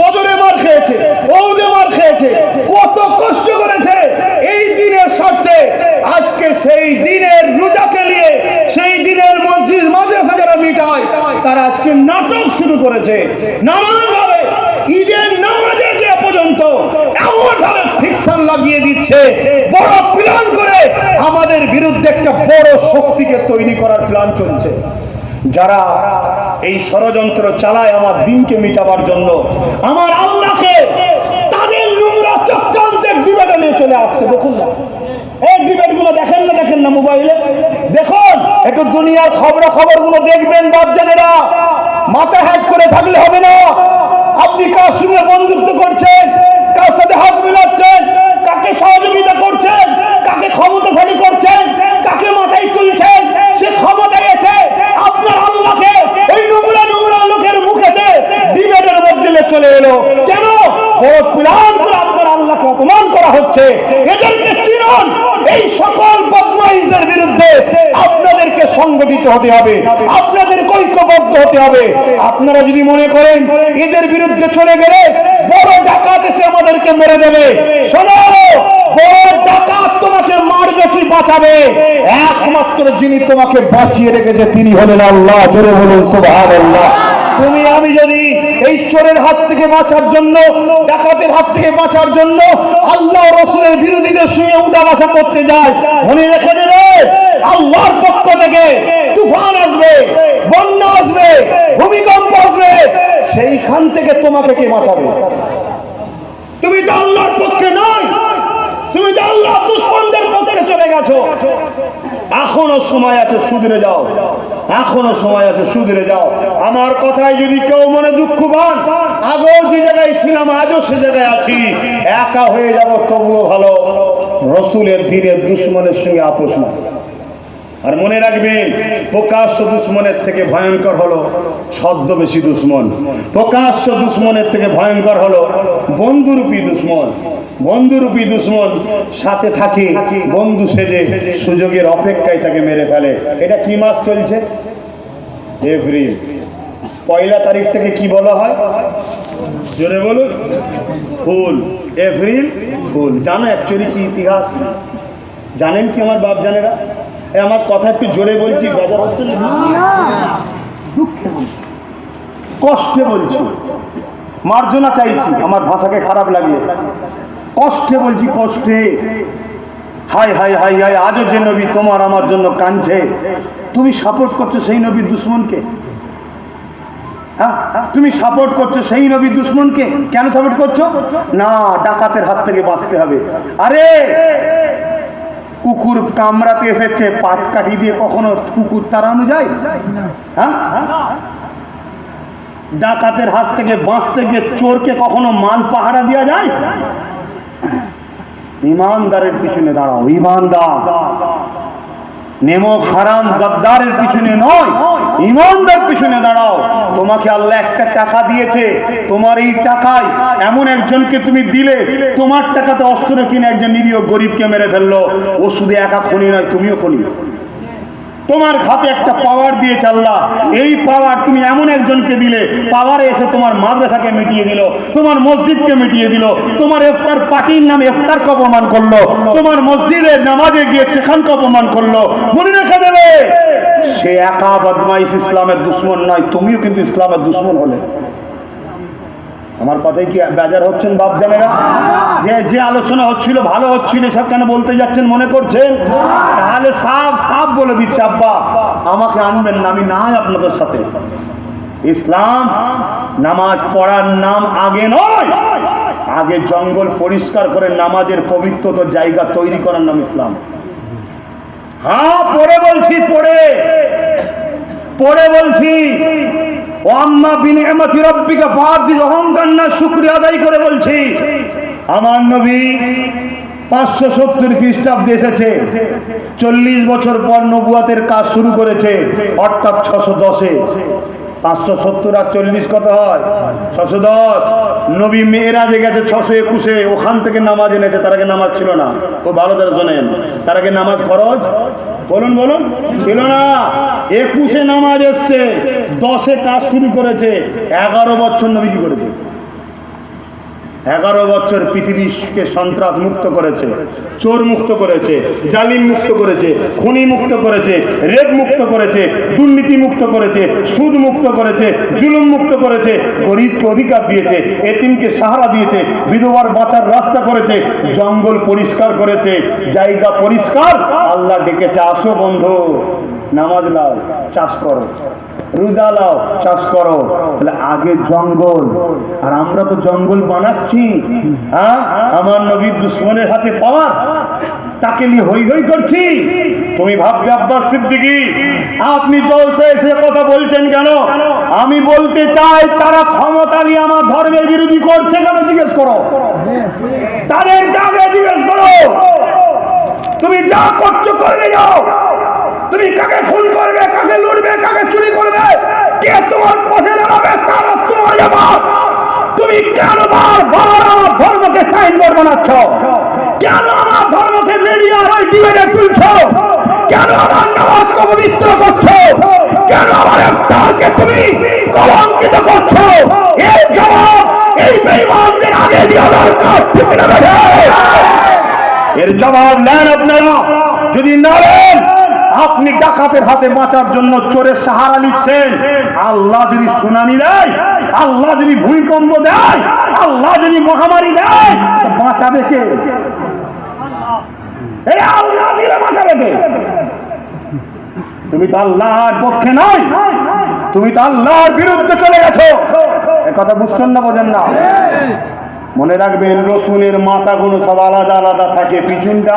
বদরে মার খেয়েছে, ওহুদে মার খেয়েছে, কত কষ্ট করেছে এই দিনের স্বার্থে। আজকে সেই দিনের রোজাকে নিয়ে, সেই দিনের মসজিদ মাদ্রাসা যারা মিটায়, তারা আজকে নাটক শুরু করেছে। নানান ভাবে ঈদের নামাজে যে পর্যন্ত এমন ভাবে ফিকশন লাগিয়ে দিচ্ছে, বড় প্ল্যান করে আমাদের বিরুদ্ধে একটা বড় শক্তিকে তৈরি করার প্ল্যান চলছে। যারা এই ষড়যন্ত্র চালায় আমার দিনকে মিটাবার জন্য, আমার আল্লাহকে, তাদের নোংরা চক্রান্তের ডিবেটে নিয়ে চলে আসছে। দেখুন না এই ডিবেট গুলো, দেখেন না মোবাইলে? দেখুন একটু দুনিয়ার খবরগুলো দেখবেন। বাচ্চাদেরা মাথা হ্যাক করে থাকলে হবে না। আপনি কার সঙ্গে বন্ধুত্ব করছেন, কার সাথে হাত মিলাচ্ছেন, কাকে সহযোগিতা করছেন, কাকে ক্ষমতাশালী করছেন, কাকে মাথায় তুলছেন, সে ক্ষমতায় এসে আপনার আল্লাহকে ওই নোংরা লোকের মুখেতে ডিবেটের মধ্যে চলে এলো। কেন? বড় প্ল্যান করে আপনার আল্লাহকে অপমান করা হচ্ছে। এদেরকে চিনুন। এই সকল বদমাইশদের বিরুদ্ধে আপনাদেরকে সংগঠিত হতে হবে, আপনাদের ঐক্যবদ্ধ হতে হবে। আপনারা যদি মনে করেন এদের বিরুদ্ধে চলে গেলে বড় ডাকাত এসে আমাদেরকে মেরে দেবে, শোনো, বড় ডাকাত তোমাকে মারবে কি বাঁচাবে? একমাত্র যিনি তোমাকে বাঁচিয়ে রেখেছে তিনি হলেন আল্লাহ। জোরে বলুন সুবহানাল্লাহ। তুমি আমি যদি এই চোরের হাত থেকে বাঁচার জন্য, ডাকাতের হাত থেকে বাঁচার জন্য আল্লাহ রাসূলের বিরোধীদের সঙ্গে উঠাবাসা করতে যাই, মনে রেখে দেবে আল্লাহর পক্ষ থেকে তুফান আসবে, বন্যা আসবে, ভূমিকম্প আসবে, সেইখান থেকে তোমাকে কে বাঁচাবে? তুমি তো আল্লাহর পক্ষে নয়, তুমি তো আল্লাহর দুশমনদের পক্ষে চলে গেছো। এখনো সময় আছে, শুধরে যাও, এখনো সময় আছে, শুধরে যাও। আমার কথায় যদি কেউ মনে দুঃখ পান, আগেও যে জায়গায় ছিলাম আজও সে জায়গায় আছি, একা হয়ে যাব তবুও ভালো, রসুলের দিনের দুশ্মনের সঙ্গে আপোষ না। আর মনে রাখবেন, প্রকাশ্য দুশ্মনের থেকে ভয়ঙ্কর হলো ছদ্মবেশী দুশ্মন, প্রকাশ্য দুশ্মনের থেকে ভয়ঙ্কর হলো বন্ধুরূপী দুশ্মন। বন্ধুরূপী দুশ্মন সাথে থাকে, বন্ধু সেজে সুযোগের অপেক্ষায় তাকে মেরে ফেলে। এটা কি মাস চলছে? এপ্রিল। 1 তারিখ থেকে কি বলা হয়? জোরে বলুন। ফুল। April fool. জানো অ্যাকচুয়ালি কি ইতিহাস? জানেন কি আমার বাপ জানেরা? আমার কথা একটু জোরে বলছি, বেজার হচ্ছে না? দুঃখে বলছি, কষ্টে বলছি, মার্জনা চাইছি, আমার ভাষাকে খারাপ লাগলে। কষ্টে বলছি, কষ্টে। হাই হাই হাই হাই, আজও যে নবী তোমার আমার জন্য কাঁদছে, তুমি সাপোর্ট করছো সেই নবীর দুশ্মনকে। হ্যাঁ, তুমি সাপোর্ট করছো সেই নবীর দুশ্মনকে। কেন সাপোর্ট করছো? না, ডাকাতের হাত থেকে বাঁচতে হবে। আরে কুকুর কামড়াতে এসেছে, পাট কাঠি দিয়ে কখনো কুকুর তাড়ানো যায়? হ্যাঁ, ডাকাতের হাত থেকে বাঁচতে গিয়ে চোরকে কখনো মাল পাহারা দেওয়া যায়? ইমানদারের পিছনে দাঁড়াও, ইমানদার। নেমক হারাম গদ্দারের পিছনে নয়, ইমানদার পিছনে দাঁড়াও। তোমাকে আল্লাহ একটা টাকা দিয়েছে, তোমার এই টাকায় এমন একজনকে তুমি দিলে, তোমার টাকাতে অস্ত্র কিনে একজন নিরীহ গরিবকে মেরে ফেললো। ও শুধু একা খনি নয়, তুমিও খনি। তোমার হাতে একটা পাওয়ার দিয়েছে আল্লাহ, এই পাওয়ার তুমি এমন একজনকে দিলে, পাওয়ারে এসে তোমার মাদ্রাসাকে মিটিয়ে দিল, তোমার মসজিদকে মিটিয়ে দিল, তোমার ইফতার পার্টির নামে ইফতারকে অপমান করলো, তোমার মসজিদের নামাজে গিয়ে সেখানকে অপমান করলো। মনে রেখে দেবে, সে একা বদমাইশ ইসলামের দুশ্মন নয়, তুমিও কিন্তু ইসলামের দুশ্মন হলে। আমার কথাই কি বেজার হচ্ছেন বাপ জানেরা? যে আলোচনা হচ্ছিল ভালো হচ্ছিল, সব কেন বলতে যাচ্ছেন মনে করছেন? তাহলে সাফ বলে দিচ্ছে, আব্বা আমাকে আনবেন না, আমি নাই আপনাদের সাথে। ইসলাম নামাজ পড়ার নাম আগে নয়, আগে জঙ্গল পরিষ্কার করে নামাজের পবিত্রতা জায়গা তৈরি করার নাম ইসলাম। হ্যাঁ, পড়ে বলছি, পড়ে বলছি। অহংকার না, শুকরিয়া আদায় করে বলছি। আমার নবী 570 খ্রিস্টাব্দে এসেছে, 40 বছর পর নবুয়াতের কাজ শুরু করেছে, অর্থাৎ 610-এ। 570 আর 40 কত হয়? 610। নবী মেরাজে গেছে 621-এ, ওখান থেকে নামাজ এনেছে। তার আগে নামাজ ছিল না। ও ভালো করে শোনেন, তার আগে নামাজ ফরজ বলুন ছিল না। 21-এ নামাজ এসছে, 10-এ কাজ শুরু করেছে। 11 বছর নবী কি করেছে? 11 বছর পৃথিবীকে সন্ত্রাস মুক্ত করেছে, চোর মুক্ত করেছে, জালিম মুক্ত করেছে, খুনি মুক্ত করেছে, রেপ মুক্ত করেছে, দুর্নীতি মুক্ত করেছে, সুদ মুক্ত করেছে, জুলুম মুক্ত করেছে, গরিবকে অধিকার দিয়েছে, এতিমকে সাহারা দিয়েছে, বিধবার বাঁচার রাস্তা করেছে, জঙ্গল পরিষ্কার করেছে, জায়গা পরিষ্কার। আল্লাহ ডেকেছে, আসো বন্ধু, নামাজ লাও, চাষ করো, রোজা লাও, চাষ করো। তাহলে আগে জঙ্গল, আর আমরা তো জঙ্গল বানাচ্ছি। হ্যাঁ, আমার নবীর দুশ্মনের হাতে পাওয়ার, তাকে নিয়ে হই হই করছি। তুমি ভাববে আব্বাস সিদ্দিকী আপনি জলসে এসে কথা বলছেন কেন? আমি বলতে চাই, তারা ক্ষমতা নিয়ে আমার ধর্মের বিরোধী করছে কেন জিজ্ঞেস করো, তাদেরকে আগে জিজ্ঞেস করো। তুমি যা করছো করে যাও, তুমি কাকে খুন করবে, কাকে লুটবে, কাকে চুরি করবে, কে তোমার পথে দাঁড়াবে, তারা তোমার জবাব। তুমি কেন বারবার আমার ধর্মকে সাইনবোর্ড বানাচ্ছ? কেন আমার ধর্মকে মিডিয়ার ওই ডিবেটে তুলছো? কেন আমার নামাজকে পবিত্র করছো? কেন আমার ইফতারকে তুমি কলঙ্কিত করছো? এর জবাব এই বেঈমানদের আগে দেওয়া দরকার, ঠিক না বেঠে? এর জবাব নেন আপনারা। যদি না নেন, আপনি ডাকাতের হাতে বাঁচার জন্য চোরের সাহারা নিচ্ছেন। আল্লাহ যদি সুনামি দেয়, আল্লাহ যদি ভূমিকম্প দেয়, আল্লাহ যদি মহামারী দেয়, বাঁচাবে কে? এই আল্লাহ দিলে বাঁচাবে কে? তুমি তো আল্লাহর পক্ষে নয়, তুমি তো আল্লাহর বিরুদ্ধে চলে গেছো। কথা বুঝছেন না, বোঝেন না? মনে রাখবেন, রসুলের মাথাগুলো সব আলাদা আলাদা থাকে, পিছনটা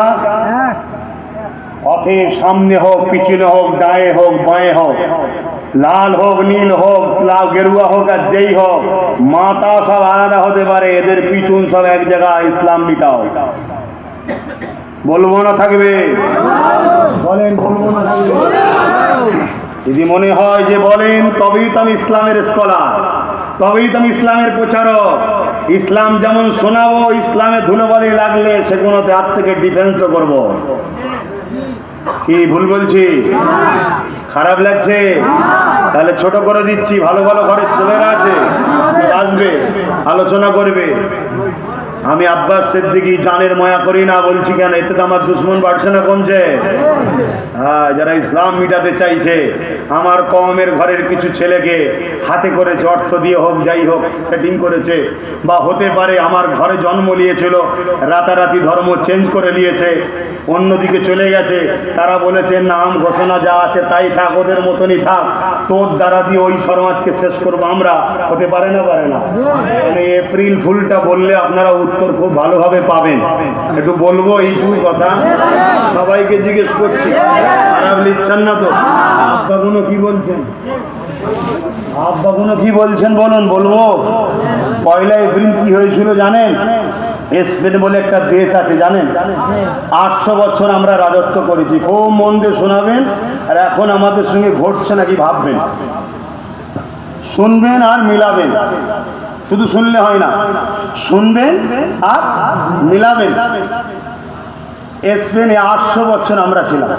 অতএব সামনে হোক, পিছনে হোক, ডায়ে হোক, বাঁয়ে হোক, লাল হোক, নীল হোক, গেরুয়া হোক, আর যেই হোক, মাথা সব আলাদা হতে পারে, এদের পিছন সব এক জায়গায়, ইসলাম মিটাও। বলবো না থাকবে? বলেন, বলবো না থাকবে? যদি মনে হয় যে বলেন, তবেই তো আমি ইসলামের স্কলার, তবেই তো আমি ইসলামের প্রচারক। ইসলাম যেমন শোনাবো, ইসলামে ধুলোবালি লাগলে সেগুলোতে হাত থেকে ডিফেন্সও করবো। কি ভুল বলছি? খারাপ লাগছে? তাহলে ছোট করে দিচ্ছি, ভালো ভালো ঘরের ছেলেরা আছে, আসবে, আলোচনা করবে। আমি আব্বাস সিদ্দিকী জানের মায়া করি না, বলছি কেন? এতে তো আমার দুশ্মন বাড়ছে না, কমছে? হ্যাঁ, যারা ইসলাম মিটাতে চাইছে, আমার কওমের ঘরের কিছু ছেলেকে হাতে করেছে, অর্থ দিয়ে হোক, যাই হোক, সেটিং করেছে, বা হতে পারে আমার ঘরে জন্ম নিয়েছিল, রাতারাতি ধর্ম চেঞ্জ করে নিয়েছে, অন্যদিকে চলে গেছে, তারা বলেছে নাম ঘোষণা যা আছে তাই থাক, ওদের মতনই থাক, তোর দ্বারা দিয়ে ওই সমাজকে শেষ করবো আমরা। হতে পারে না? পারে না? মানে এপ্রিল ফুলটা বললে আপনারা উত্তর খুব ভালোভাবে পাবেন। একটু বলবো এইটুকু কথা, সবাইকে জিজ্ঞেস করছি, খারাপ লিখছেন না তো? আব্বাগুলো কি বলছেন? আব্বাগুলো কি বলছেন বলুন, বলবো? 1 এপ্রিল কি হয়েছিল জানেন? স্পেন বলে একটা দেশ আছে, জানেন? 800 বছর আমরা রাজত্ব করেছি। খুব মন দিয়ে শোনাবেন, আর এখন আমাদের সঙ্গে ঘটছে নাকি ভাববেন, শুনবেন আর মিলাবেন। শুধু শুনলে হয় না, শুনবেন আর মিলাবেন। স্পেনে 800 বছর আমরা ছিলাম।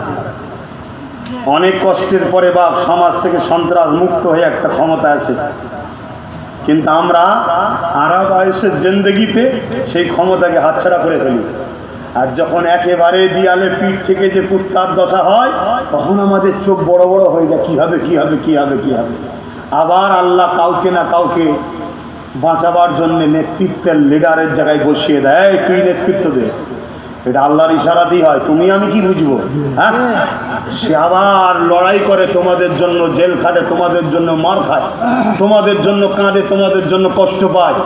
অনেক কষ্টের পরে বা সমাজ থেকে সন্ত্রাস মুক্ত হয়ে একটা ক্ষমতা আছে, কিন্তু আমরা আরাব আয়েশের জিন্দেগিতে সেই ক্ষমতাকে হাতছাড়া করে ফেলি। আর যখন একেবারে দিয়ালে পিঠ থেকে যে কুত্তার দশা হয়, তখন আমাদের চোখ বড় বড় হয়ে যায়, কি হবে, কি হবে, কি হবে, কি হবে। আবার আল্লাহ কাউকে না কাউকে বাঁচাবার জন্য নেতৃত্বের লিডারের জায়গায় বসিয়ে দেয়, তুই নেতৃত্ব দে। এটা আল্লাহর ইশারাতেই হয়, তুমি আমি কি বুঝবো? হ্যাঁ, সে আবার লড়াই করে তোমাদের জন্য, জেল খাটে তোমাদের জন্য, মার খায় তোমাদের জন্য, কাঁদে তোমাদের জন্য, কষ্ট পায়।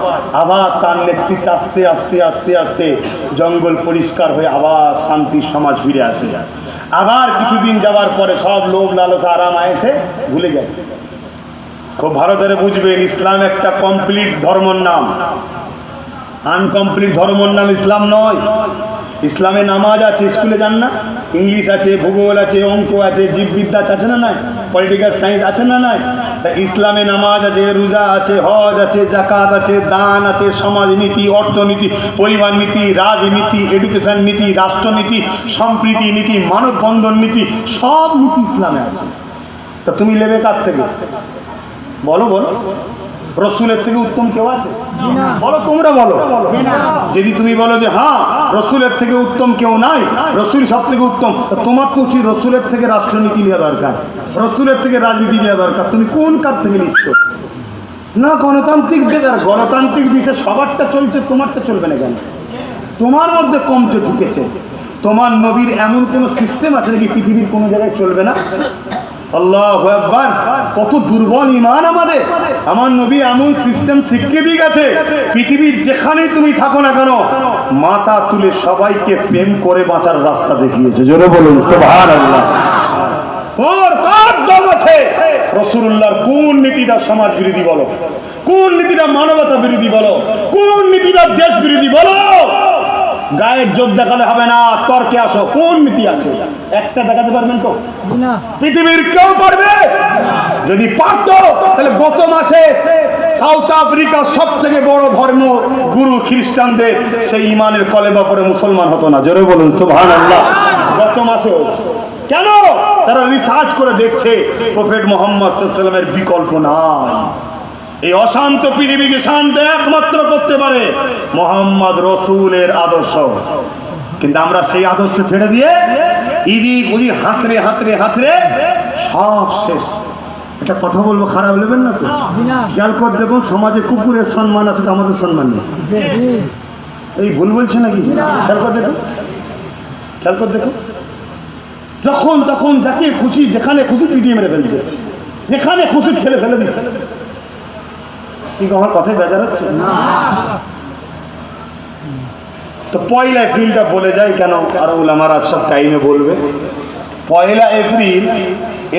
আবার তার নেতৃত্বে আস্তে আস্তে আস্তে আস্তে জঙ্গল পরিষ্কার হয়ে আবার শান্তির সমাজ ফিরে আসে। আবার কিছুদিন যাওয়ার পরে সব লোভ লালসা আরাম আয়েছে ভুলে যায়। খুব ভালো করে বুঝবেন, ইসলাম একটা কমপ্লিট ধর্মর নাম, আনকমপ্লিট ধর্মর নাম ইসলাম নয়। ইসলামে নামাজ আছে, স্কুলে যান না? ইংলিশ আছে, ভূগোল আছে, অঙ্ক আছে, জীববিদ্যা আছে না নাই? পলিটিক্যাল সায়েন্স আছে না নাই? তা ইসলামে নামাজ আছে, রোজা আছে, হজ আছে, জাকাত আছে, দান আছে, সমাজনীতি, অর্থনীতি, পরিবার নীতি, রাজনীতি, এডুকেশন নীতি, রাষ্ট্রনীতি, সম্প্রীতি নীতি, মানববন্ধন নীতি, সব নীতি ইসলামে আছে। তা তুমি নেবে কার থেকে? বলো বলো, রসুলের থেকে উত্তম কেউ আছে? বলো, তোমরা বলো। যদি তুমি বলো যে হ্যাঁ রসুলের থেকে উত্তম কেউ নাই, রসুল সব থেকে উত্তম, তোমার তো উচিত রসুলের থেকে রাষ্ট্রনীতি নেওয়া দরকার, রসুলের থেকে রাজনীতি নেওয়া দরকার। তুমি কোন কার থেকে নিচ্ছ? না, গণতান্ত্রিক দেশ, আর গণতান্ত্রিক দেশে সবারটা চলছে, তোমারটা চলবে না কেন? তোমার মধ্যে কমতে ঢুকেছে। তোমার নবীর এমন কোনো সিস্টেম আছে নাকি পৃথিবীর কোনো জায়গায় চলবে না? আল্লাহু আকবার, কত দুর্বল ঈমান আমাদের। আমার নবী এমন সিস্টেম শিখিয়ে দিয়ে গেছে, পৃথিবীর যেখানেই তুমি থাকো না কেন, মাথা তুলে সবাইকে প্রেম করে বাঁচার রাস্তা দেখিয়েছে। জোরে বলুন সুবহানাল্লাহ। ওর কার দম আছে? রাসূলুল্লাহর কোন নীতিটা সমাজ বিরোধী বলো, কোন নীতিটা মানবতা বিরোধী বলো, কোন নীতিটা দেশ বিরোধী বলো। গায়ের জোর দেখালে হবে না, তর্কে আসো। কোন নীতি আছে? একটা দেখাতে পারবেন তো? পৃথিবীর কেউ পারবে? যদি পারত তাহলে গত মাসে সাউথ আফ্রিকার সব থেকে বড় ধর্ম গুরু খ্রিস্টানদের সেই ইমানের কলেমা পড়ে মুসলমান হতো না। জোরে বলুন সুবহানাল্লাহ। গত মাসে কেন? তারা রিসার্চ করে দেখছে প্রফেট মুহাম্মদ সাল্লাল্লাহু আলাইহি ওয়াসাল্লামের বিকল্প নাই। এই অশান্ত পৃথিবীকে শান্ত একমাত্র করতে পারে মুহাম্মদ রসুলের আদর্শ। কিন্তু আমরা সেই আদর্শ ছেড়ে দিয়ে ইদিক ওদিক হাতড়ে হাতড়ে হাতড়ে সব শেষ। একটা কথা বলবো, খারাপ নেবেন না তো? খেয়াল করে দেখুন, সমাজে কুকুরের সম্মান আছে, আমাদের সম্মান নেই। এই ভুল বলছে নাকি? খেয়াল করে দেখুন, খেয়াল করে দেখুন। যখন তখন যাকে খুশি যেখানে খুশি পিটিয়ে মেরে ফেলছে, যেখানে খুশি ছেলে ফেলে দিচ্ছে। কি আমার কথায় বেজার হচ্ছে না? তো 1 এপ্রিলটা বলে যায় কেন? আর ওলামারা সব টাইমে বলবে। 1 এপ্রিল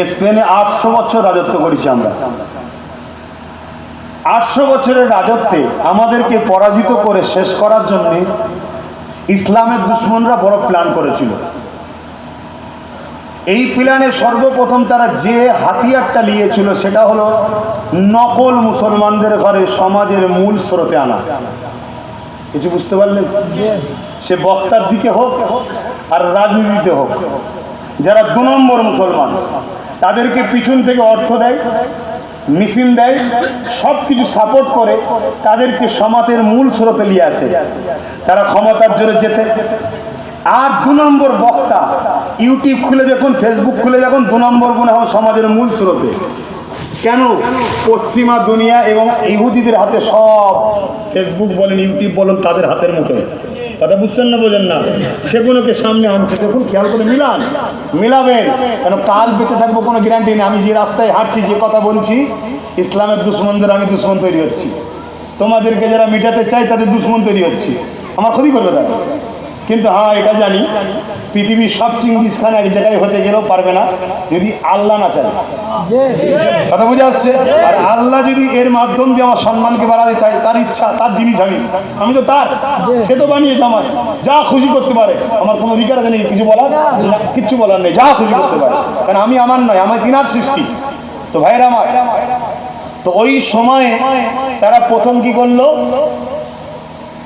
স্পেনে 800 বছর রাজত্ব করেছি আমরা। 800 বছরের রাজত্বে আমাদেরকে পরাজিত করে শেষ করার জন্য ইসলামের দুশমনরা বড় প্ল্যান করেছিল। এই প্ল্যানে সর্বপ্রথম তারা যে হাতিয়ারটা নিয়েছিল সেটা হলো নকল মুসলমানদের ঘরে সমাজের মূল স্রোতে আনা। কিছু বুঝতে পারলেন? সে বক্তার দিকে হোক আর রাজনীতিতে হোক, যারা 2 নম্বর মুসলমান তাদেরকে পিছন থেকে অর্থ দেয়, মিছিল দেয়, সব কিছু সাপোর্ট করে তাদেরকে সমাজের মূল স্রোতে নিয়ে আসে, তারা ক্ষমতার জোরে যেতে। আর 2 নম্বর বক্তা ইউটিউব খুলে দেখুন, ফেসবুক খুলে দেখুন, 2 নম্বর গুণ হবে সমাজের মূল স্রোতে। কেন? পশ্চিমা দুনিয়া এবং ইহুদিদের হাতে সব, ফেসবুক বলেন, ইউটিউব বলেন, তাদের হাতের মুঠোয়। কথা বুঝছেন না, বোঝেন না? সেগুলোকে সামনে আনছে। দেখুন, খেয়াল করে মিলাবেন, কেন কাল বেঁচে থাকবো কোনো গ্যারান্টি নেই। আমি যে রাস্তায় হাঁটছি, যে কথা বলছি, ইসলামের দুশ্মনদের আমি দুশ্মন তৈরি হচ্ছি। তোমাদেরকে যারা মিটাতে চাই তাদের দুশ্মন তৈরি হচ্ছি, আমার ক্ষতি করবে তারা। কিন্তু হ্যাঁ, এটা জানি, পৃথিবীর সব চিঙ্গিস খান এক জায়গায় হতে গেলেও পারবে না যদি আল্লাহ না চায়। কথা বুঝে আসছে? আর আল্লাহ যদি এর মাধ্যম দিয়ে আমার সম্মানকে বাড়াতে চায়, তার ইচ্ছা, তার জিনিস, আমি তো তার, সে তো বানিয়েছে আমার, যা খুশি করতে পারে। আমার কোনো অধিকার আছে নেই কিছু বলার? না, কিচ্ছু বলার নেই, যা খুশি করতে পারে, কারণ আমি আমার নয়, আমার তিনার সৃষ্টি। তো ভাইরা আমার, তো ওই সময়ে তারা প্রথম কি করলো,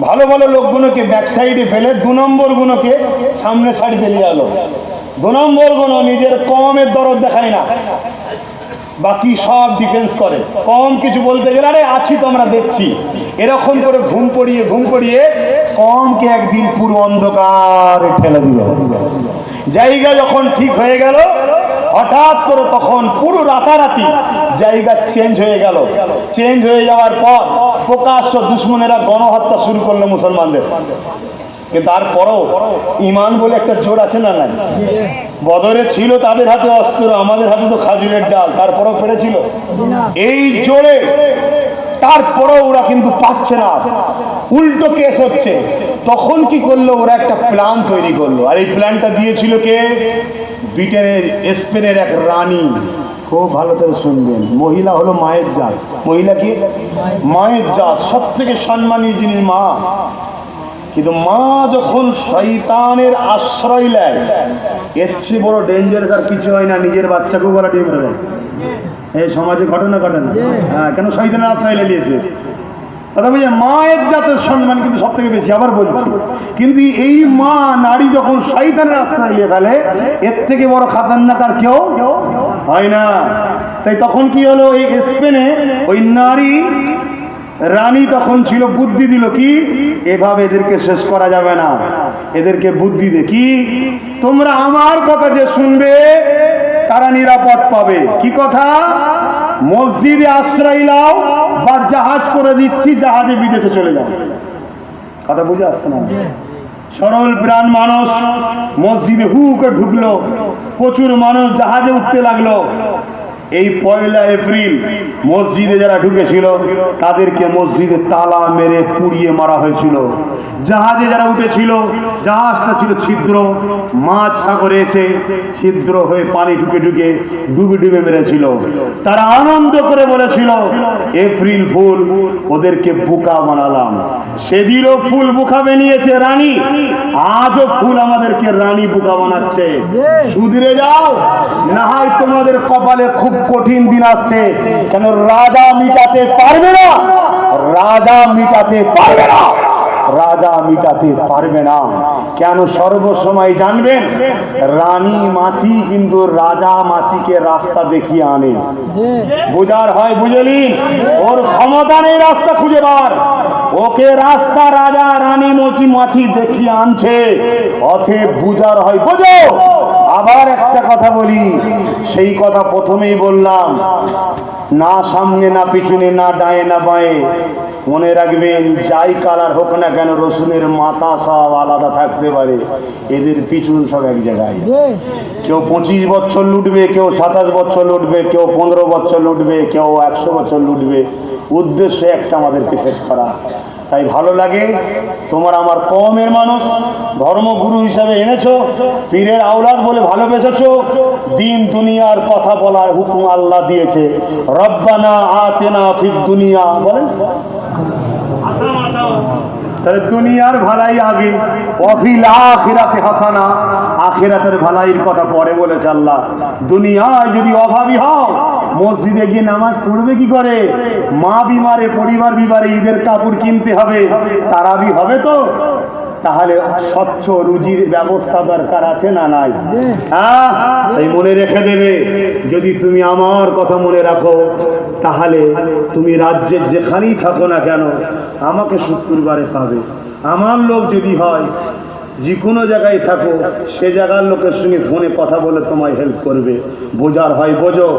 ভালো ভালো লোকগুলোকে ব্যাক সাইডে ফেলে 2 নম্বর গুলোকে সামনে সারিতে নিয়ে গেল। 2 নম্বর গুলো নিজের কমের দরদ দেখায় না, বাকি সব ডিফেন্স করে। কম কিছু বলতে গেলে, আরে আছি তো, আমরা দেখছি, এরকম করে ঘুম পড়িয়ে কমকে একদিন পুরো অন্ধকারে ঠেলে দিল। জায়গা যখন ঠিক হয়ে গেল, হঠাৎ করে তখন পুরো রাতারাতি জায়গা চেঞ্জ হয়ে গেল। চেঞ্জ হয়ে যাওয়ার পর প্রকাশ্য দুশ্মনেরা গণহত্যা শুরু করলো মুসলমানদের। কিন্তু তারপরও ইমান বলে একটা জোর আছে না? নাই? বদরে ছিল তাদের হাতে অস্ত্র, আমাদের হাতে তো খাজুরের ডাল, তারপরও পেরেছিল এই জোরে। তারপরও ওরা কিন্তু পাচ্ছে না, উল্টো কেস হচ্ছে। তখন কি করলো, ওরা একটা প্ল্যান তৈরি করলো। আর এই প্ল্যানটা দিয়েছিল কে? ব্রিটেনের, স্পেনের এক রানী। খুব ভালো করে শুনবেন, মহিলা হলো মায়ের জাত। মহিলা কি? মায়ের জাত, সব থেকে সম্মানী জিনিস মা। কিন্তু মা যখন শয়তানের আশ্রয় নেয়, এর চেয়ে বড় ডেঞ্জারাস আর কিছু হয় না। নিজের বাচ্চাকেও বলা ডিম দেয়। এই সমাজে ঘটনা। হ্যাঁ, কেন? শয়তানের আশ্রয় নিয়েছে। কথা বুঝে, মায়ের জাতের সম্মান কিন্তু সব থেকে বেশি। আবার বলছি, কিন্তু এই মা নারী যখন শয়তানের আশ্রয় নিয়ে ফেলে, এর থেকে বড় খাতারনাক আর কেউ হয় না। তাই তখন কি হলো, এই স্পেনে ওই নারী রানী তখন ছিল, বুদ্ধি দিল কি, এভাবে এদেরকে শেষ করা যাবে না। এদেরকে বুদ্ধি দে কি, তোমরা আমার কথা যে শুনবে তারা নিরাপদ পাবে। কি কথা? মসজিদে আশ্রয় নাও, বা জাহাজ করে দিচ্ছি, জাহাজে বিদেশে চলে যাও। কথা বুঝে আসছে না? সরল প্রাণ মানুষ মসজিদে হুকে ঢুকলো, প্রচুর মানুষ জাহাজে উঠতে লাগলো। এই 1 এপ্রিল মসজিদে যারা ঢুকেছিল তাদেরকে মসজিদে তালা মেরে পুড়িয়ে মারা হয়েছিল। জাহাজে যারা উঠেছিল, জাহাজটা ছিল ছিদ্র, মাছ সাগরে এসে ছিদ্র হয়ে পানি ঢুকে ডুবে মেরেছিল। তারা আনন্দ করে বলেছিল, এপ্রিল ফুল, ওদেরকে বোকা বানালাম। সেদিনও ফুল বোকা বানিয়েছে রানী, আজও ফুল আমাদেরকে রানী বোকা বানাচ্ছে। সুধরে যাও, না হয় তোমাদের কপালে খুব কঠিন দিন আসছে। কেন? রাজা মিটাতে পারবে না, রাজা মিটাতে পারবে না, রাজা মিটাতে পারবে না। কেন? সর্বসময় জানবেন, রানী মাছি কিন্তু রাজা মাছিকে রাস্তা দেখিয়ে আনে। বোঝার হয় বুঝলি, ওর ক্ষমতা নেই রাস্তা খুঁজে বার, ওকে রাস্তা রাজা রানী মাছি দেখিয়ে আনছে। অতএব বুঝার হয় বোঝো। আবার একটা কথা বলি, সেই কথা প্রথমেই বললাম, না সামনে না পিছনে, না ডায়ে না বাঁয়ে। মনে রাখবেন, যাই কালার হোক না কেন, রসুনের মাথা সব আলাদা থাকতে পারে, এদের পিছন সব এক জায়গায়। কেউ 25 বছর লুটবে, কেউ 27 বছর লুটবে, কেউ 15 বছর লুটবে, কেউ 100 বছর লুটবে। উদ্দেশ্য একটা, আমাদেরকে শেষ করা। তাই ভালো লাগে তোমার আমার কওমের মানুষ, ধর্মগুরু হিসাবে এনেছো, পীরের আওলাদ বলে ভালোবেসেছো, দিন দুনিয়ার কথা বলার হুকুম আল্লাহ দিয়েছে। রব্বানা আতিনা ফিদ দুনিয়া বলেন, তাহলে দুনিয়ার ভালাই আগে, ওয়াফিল আখিরাতে হাসানা, আখিরাতের ভালাইয়ের কথা পরে বলেছে আল্লাহ। দুনিয়ায় যদি অভাবী হও, মসজিদে গিয়ে নামাজ পড়বে কি করে? মা বিমারে, পরিবার বিবারে ঈদের কাপড় কিনতে হবে, তারাবি হবে তো? তাহলে স্বচ্ছ রুজির ব্যবস্থা দরকার আছে না নাই? হ্যাঁ, তাই মনে রেখে দেবে, যদি তুমি আমার কথা মনে রাখো, তাহলে তুমি রাজ্যের যেখানেই থাকো না কেন আমাকে শুক্রবারে পাবে। আমার লোক যদি হয়, যে কোনো জায়গায় থাকো, সে জায়গার লোকের সঙ্গে ফোনে কথা বলে তোমায় হেল্প করবে। বোঝার হয় বোঝো,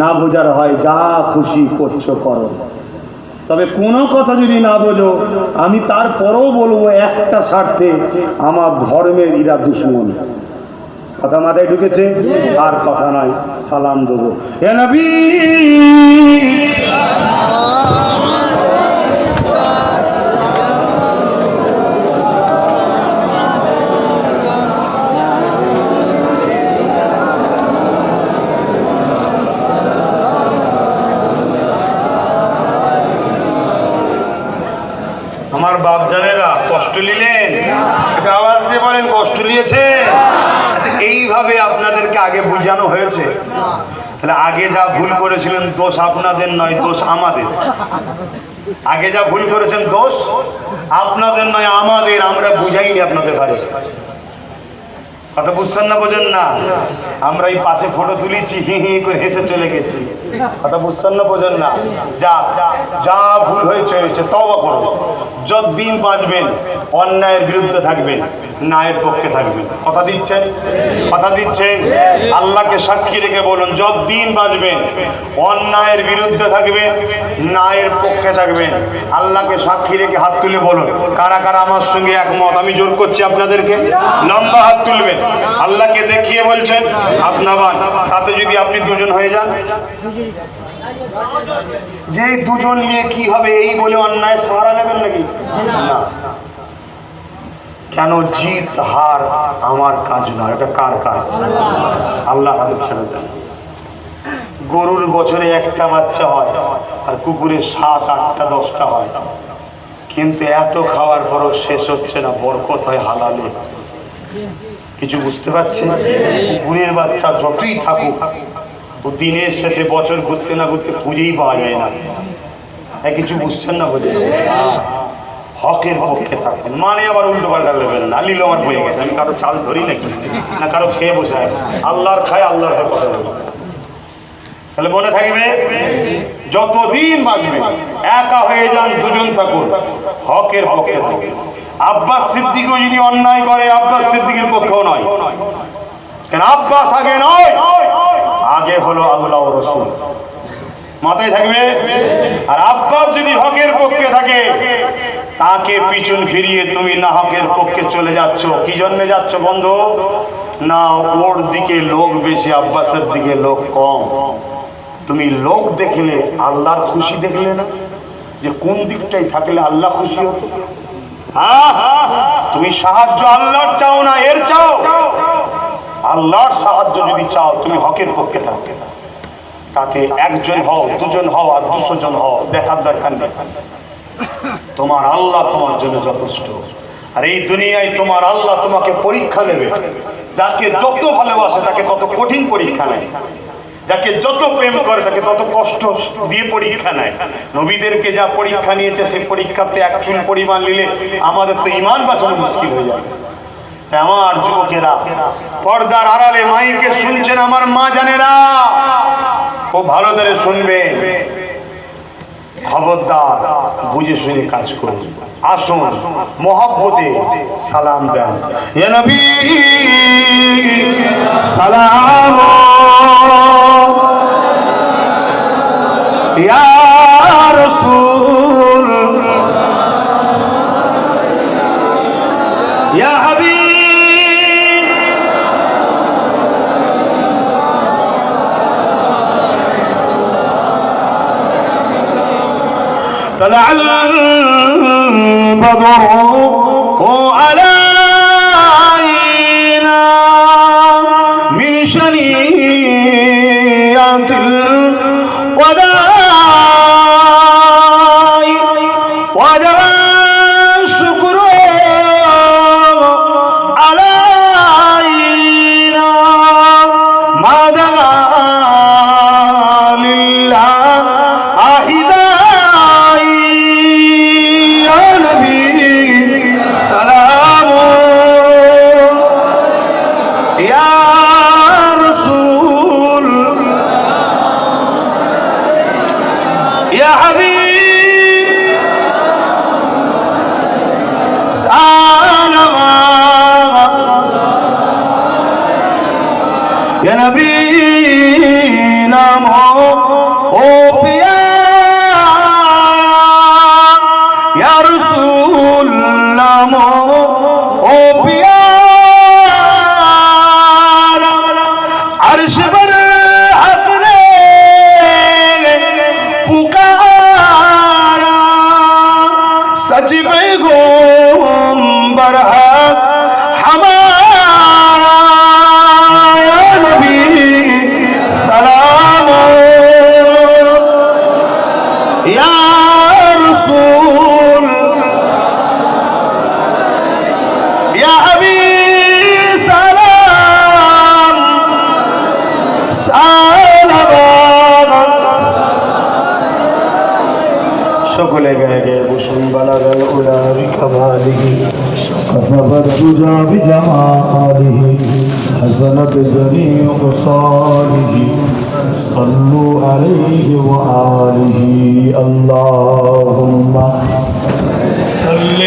না বোঝার হয় যা খুশি করছো করো। তবে কোনো কথা যদি না বোঝো, আমি তারপরেও বলবো একটা স্বার্থে, আমার ধর্মের ইরা দুশ্মন। কথা মাথায় ঢুকেছে? আর কথা নাই, সালাম দেবো। এ নবী আমার বাপজানেরা কষ্ট নিলেন? একটা আওয়াজ দিয়ে বলেন, কষ্ট নিয়েছে? আচ্ছা, এইভাবে আপনাদেরকে আগে বোঝানো হয়েছে, তাহলে আগে যা ভুল করেছিলেন দোষ আপনাদের নয়, দোষ আমাদের। আগে যা ভুল করেছেন দোষ আপনাদের নয় আমাদের, আমরা বুঝাইনি আপনাদের ঘরে। কথা বুঝছেন না? বোঝেন না? আমরা এই পাশে ফটো তুলেছি, হি হি করে হেসে চলে গেছি। কথা বুঝছেন না? বোঝেন না? যা যা ভুল হয়েছে হয়েছে, তওবা করুন। যতদিন বাঁচবেন অন্যায়ের বিরুদ্ধে থাকবেন, ন্যায়ের পক্ষে থাকবেন। কথা দিচ্ছেন? কথা দিচ্ছেন? আল্লাহকে সাক্ষী রেখে বলুন, যতদিন বাঁচবেন অন্যায়ের বিরুদ্ধে থাকবেন, ন্যায়ের পক্ষে থাকবেন। আল্লাহকে সাক্ষী রেখে হাত তুলে বলুন, কারা কারা আমার সঙ্গে একমত? আমি জোর করছি আপনাদেরকে, লম্বা হাত তুলবেন। আল্লাহকে দেখিয়ে বলছেন, হাত নামান। তাতে যদি আপনি দুজন হয়ে যান, যে দুজন নিয়ে কি হবে এই বলে অন্যায় সহারা নেবেন নাকি? না। কেন? জিত হার আমার কাজ নয়, এটা কার কাজ? আল্লাহ হাতে ছেড়ে দেন। গরুর বছরে একটা বাচ্চা হয়, আর কুকুরের 7, 8, 10টা হয়, কিন্তু এত খাওয়ার পরও শেষ হচ্ছে না, বরকত হয় হালালে। কিছু বুঝতে পারছেন? কুকুরের বাচ্চা যতই থাকুক, ও দিনের শেষে বছর ঘুরতে না ঘুরতে খুঁজেই পাওয়া যায় না। কিছু বুঝছেন না? বোঝেন? হকের পক্ষে থাকবেন, মানে আবার উল্টো পাল্টা নেবেন না। লিলো আমার বয়ে গেছে, আমি কারো চাল ধরি নাকি, না কারো খেয়ে বসে আছে। আল্লাহর খায়, আল্লাহর কথা বলবো। তাহলে মনে থাকবে, যতদিন বাঁচবে একা হয়ে যান, দুজন থাকুন, হকের পক্ষে থাকবেন। আব্বাস সিদ্দিকও যদি অন্যায় করে, আব্বাস সিদ্দিকের পক্ষেও নয়। কেন? আব্বাস আগে নয়, আগে হলো আল্লাহ ও রাসূল। মাথায় থাকবে। আর আব্বাস যদি হকের পক্ষে থাকে, তাকে পিছন ফিরিয়ে তুমি না হকের পক্ষে চলে যাচ্ছ। কি জন্যে যাচ্ছ বন্ধু? না ওর দিকে লোক বেশি, আব্বাসের দিকে লোক কম। তুমি লোক দেখলে আল্লাহর খুশি দেখলে না, যে কোন দিকটাই থাকলে আল্লাহ খুশি হতো। তুমি সাহায্য আল্লাহর চাও না এর চাও? আল্লাহর সাহায্য যদি চাও, তুমি হকের পক্ষে থাকবে। তাতে একজন হও, দুজন হও, আর 200 জন হও, দেখার দরকার নেই। তোমার আল্লাহ তোমার জন্য যথেষ্ট। আর এই দুনিয়ায় তোমার আল্লাহ তোমাকে পরীক্ষা নেবে। যাকে যত ভালোবাসে তাকে তত কঠিন পরীক্ষা নেয়, যাকে যত প্রেম করে তাকে তত কষ্ট দিয়ে পরীক্ষা নেয়। নবীদেরকে যা পরীক্ষা নিয়েছে, সে পরীক্ষাতে এক চুল পরিমাণ নিলে আমাদের তো ঈমান বাঁচানো মুশকিল হয়ে যাবে। আমার যুবকেরা, পর্দার আড়ালে মাইকে শুনছেন আমার মা জানেরা, খুব ভালো করে শুনবেন, খবরদার বুঝে শুনে কাজ করুন। আসুন মহব্বতে সালাম দেন। ইয়া নবী সালাম, ইয়া রাসূল, ইয়া হাবিব। طلع بدره علينا من شنيعة الوداع وجب الشكر علينا ما دعا لله أهداي يا نبي سلام يا رسول يا حبيب سلام يا نبي نامو او پیا یا رسول نامو او پیا عرش پر حق نے پکارا سچ پیغمبر حق ہمارا یا نبی سلام یا رسول یا حبیب سلام সকলে গায়ে গায়ে বসুন বালাগাল উলা বিকামালিহি كسبت الدجى بجماله حسنت جميع خصاله صلوا عليه وآله اللهم صل